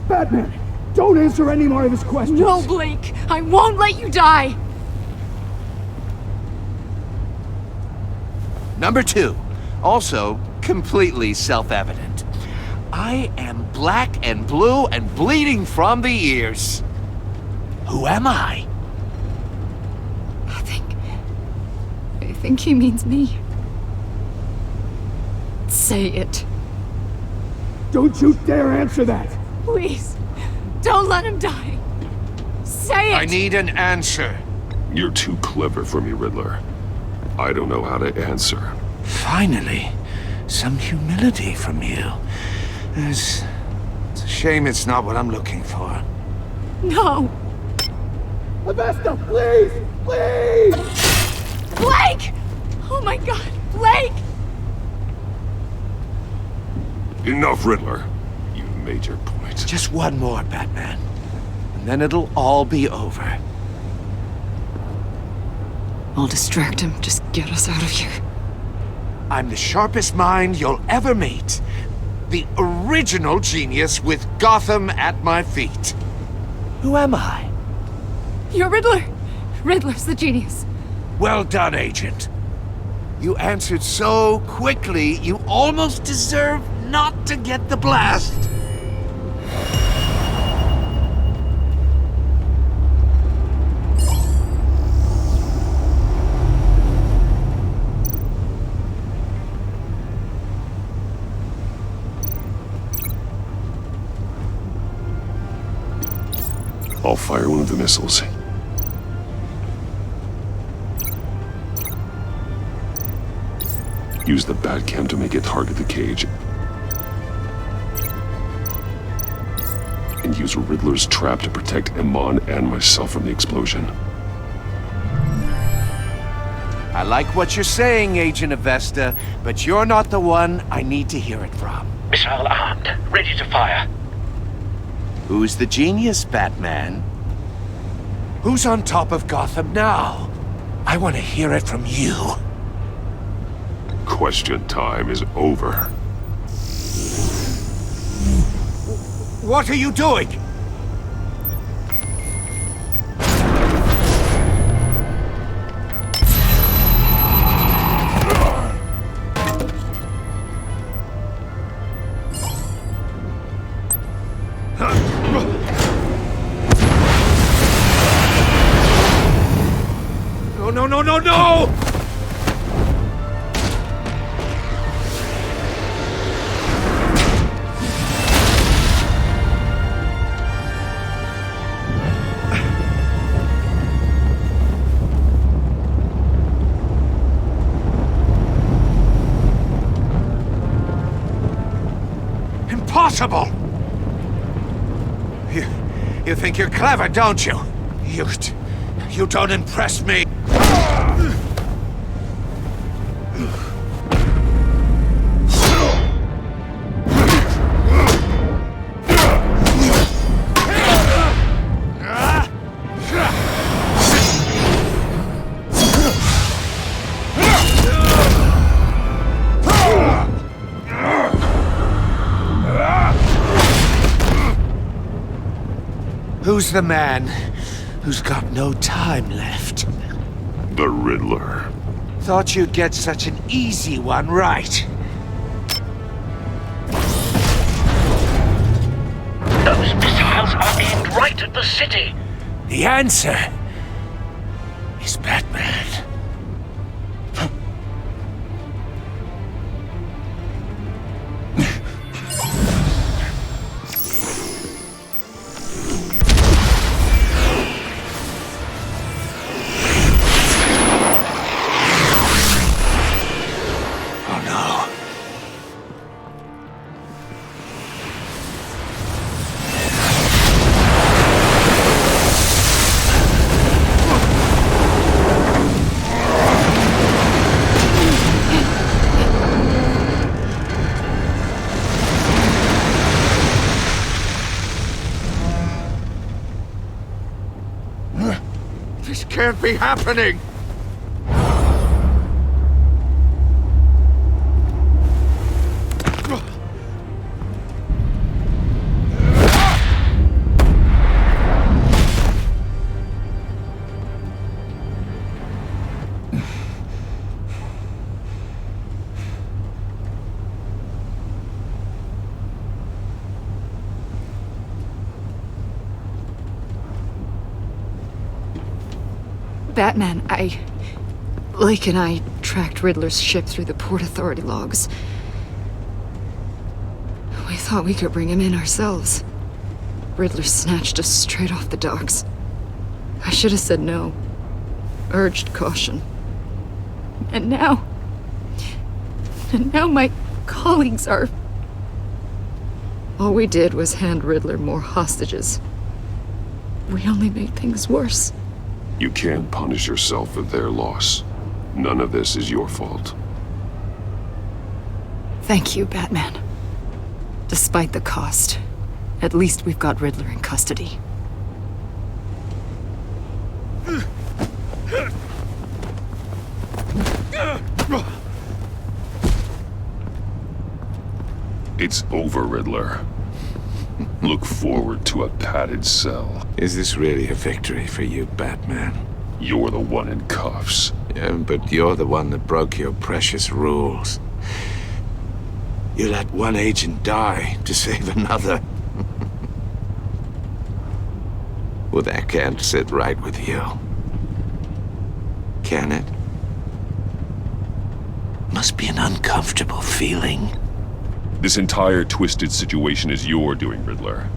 Batman, don't answer any more of his questions. No, Blake. I won't let you die. Number 2, also completely self-evident. I am black and blue and bleeding from the ears. Who am I? I think he means me. Say it. Don't you dare answer that! Please, don't let him die. Say it! I need an answer. You're too clever for me, Riddler. I don't know how to answer. Finally, some humility from you. It's a shame it's not what I'm looking for. No! Avesta, please! Please! Blake! Oh my god, Blake! Enough, Riddler. You've made your point. Just one more, Batman. And then it'll all be over. I'll distract him. Just get us out of here. I'm the sharpest mind you'll ever meet. The original genius with Gotham at my feet. Who am I? You're Riddler. Riddler's the genius. Well done, Agent. You answered so quickly, you almost deserve not to get the blast. I'll fire one of the missiles. Use the Batcam to make it target the cage. And use Riddler's trap to protect Iman and myself from the explosion. I like what you're saying, Agent Avesta, but you're not the one I need to hear it from. Missile armed, ready to fire. Who's the genius, Batman? Who's on top of Gotham now? I want to hear it from you. Question time is over. What are you doing? No, no, no, no, no! Impossible! You think you're clever, don't you? You don't impress me. Who's the man who's got no time left? The Riddler. Thought you'd get such an easy one right. Those missiles are aimed right at the city. The answer is Batman. can't be happening! Batman, Lake and I tracked Riddler's ship through the Port Authority logs. We thought we could bring him in ourselves. Riddler snatched us straight off the docks. I should have said no. Urged caution. And now my colleagues are... All we did was hand Riddler more hostages. We only made things worse. You can't punish yourself for their loss. None of this is your fault. Thank you, Batman. Despite the cost, at least we've got Riddler in custody. It's over, Riddler. Look forward to a padded cell. Is this really a victory for you, Batman? You're the one in cuffs. Yeah, but you're the one that broke your precious rules. You let one agent die to save another. Well, that can't sit right with you. Can it? Must be an uncomfortable feeling. This entire twisted situation is your doing, Riddler.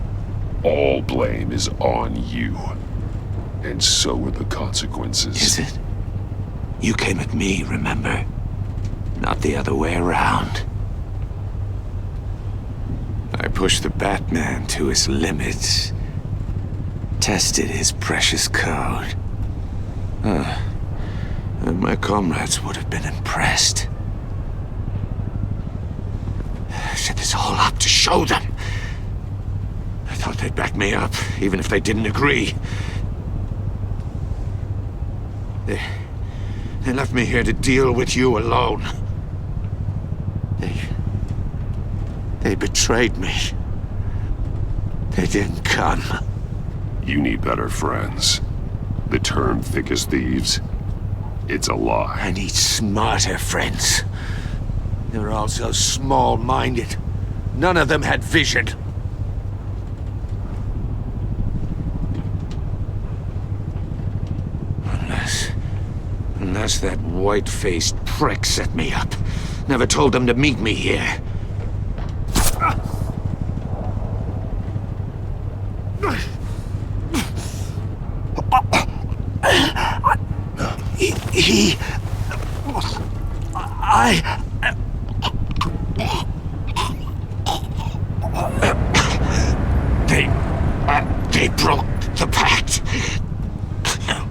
All blame is on you. And so are the consequences. Is it? You came at me, remember? Not the other way around. I pushed the Batman to his limits. Tested his precious code. And my comrades would have been impressed. I set this all up to show them. I thought they'd back me up, even if they didn't agree. They left me here to deal with you alone. They betrayed me. They didn't come. You need better friends. The term thick as thieves, it's a lie. I need smarter friends. They're all so small-minded. None of them had vision. Unless that white-faced prick set me up. Never told them to meet me here. They broke the pact.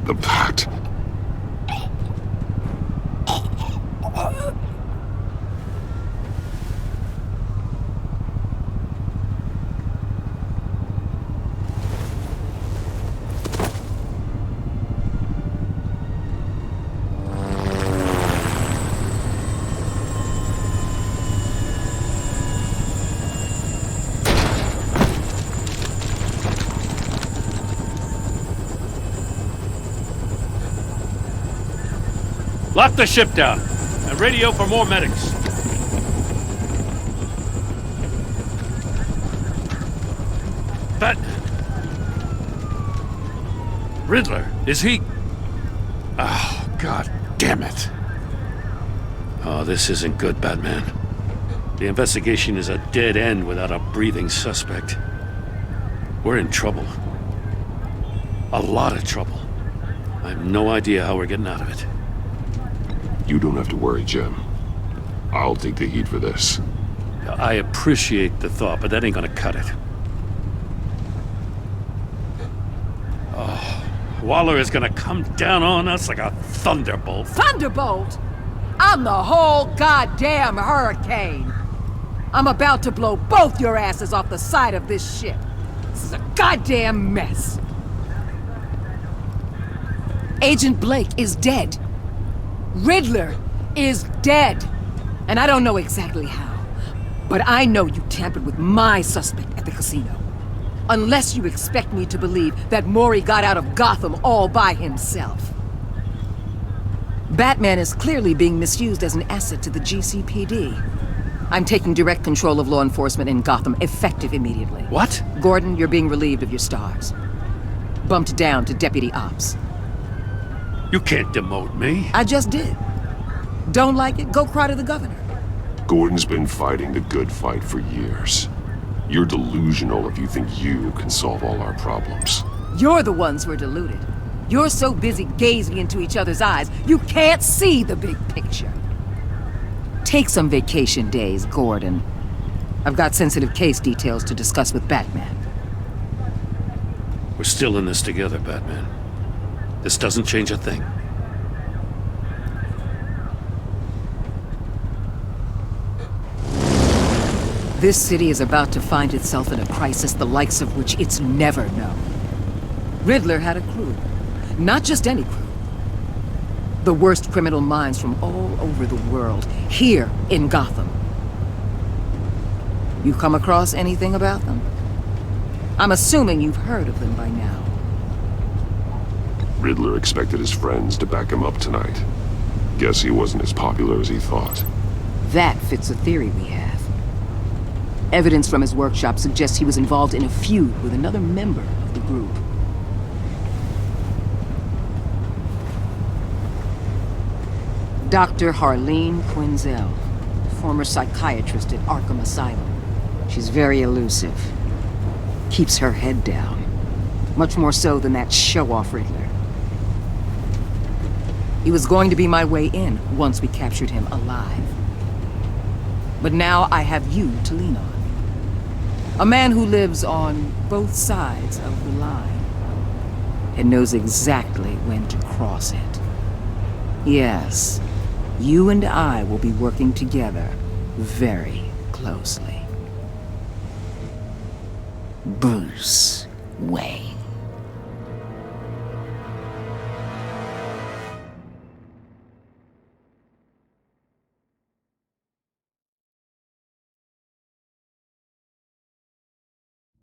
The pact? Lock the ship down, and radio for more medics. Riddler, is he... Oh, God damn it. Oh, this isn't good, Batman. The investigation is a dead end without a breathing suspect. We're in trouble. A lot of trouble. I have no idea how we're getting out of it. You don't have to worry, Jim. I'll take the heat for this. I appreciate the thought, but that ain't gonna cut it. Oh, Waller is gonna come down on us like a thunderbolt. Thunderbolt? I'm the whole goddamn hurricane. I'm about to blow both your asses off the side of this ship. This is a goddamn mess. Agent Blake is dead. Riddler is dead. And I don't know exactly how, but I know you tampered with my suspect at the casino. Unless you expect me to believe that Mori got out of Gotham all by himself. Batman is clearly being misused as an asset to the GCPD. I'm taking direct control of law enforcement in Gotham, effective immediately. What? Gordon, you're being relieved of your stars. Bumped down to Deputy Ops. You can't demote me. I just did. Don't like it? Go cry to the governor. Gordon's been fighting the good fight for years. You're delusional if you think you can solve all our problems. You're the ones who are deluded. You're so busy gazing into each other's eyes, you can't see the big picture. Take some vacation days, Gordon. I've got sensitive case details to discuss with Batman. We're still in this together, Batman. This doesn't change a thing. This city is about to find itself in a crisis the likes of which it's never known. Riddler had a crew. Not just any crew. The worst criminal minds from all over the world, here in Gotham. You come across anything about them? I'm assuming you've heard of them by now. Riddler expected his friends to back him up tonight. Guess he wasn't as popular as he thought. That fits a theory we have. Evidence from his workshop suggests he was involved in a feud with another member of the group. Dr. Harleen Quinzel, former psychiatrist at Arkham Asylum. She's very elusive. Keeps her head down. Much more so than that show-off Riddler. He was going to be my way in once we captured him alive. But now I have you to lean on. A man who lives on both sides of the line and knows exactly when to cross it. Yes, you and I will be working together very closely. Bruce Wayne.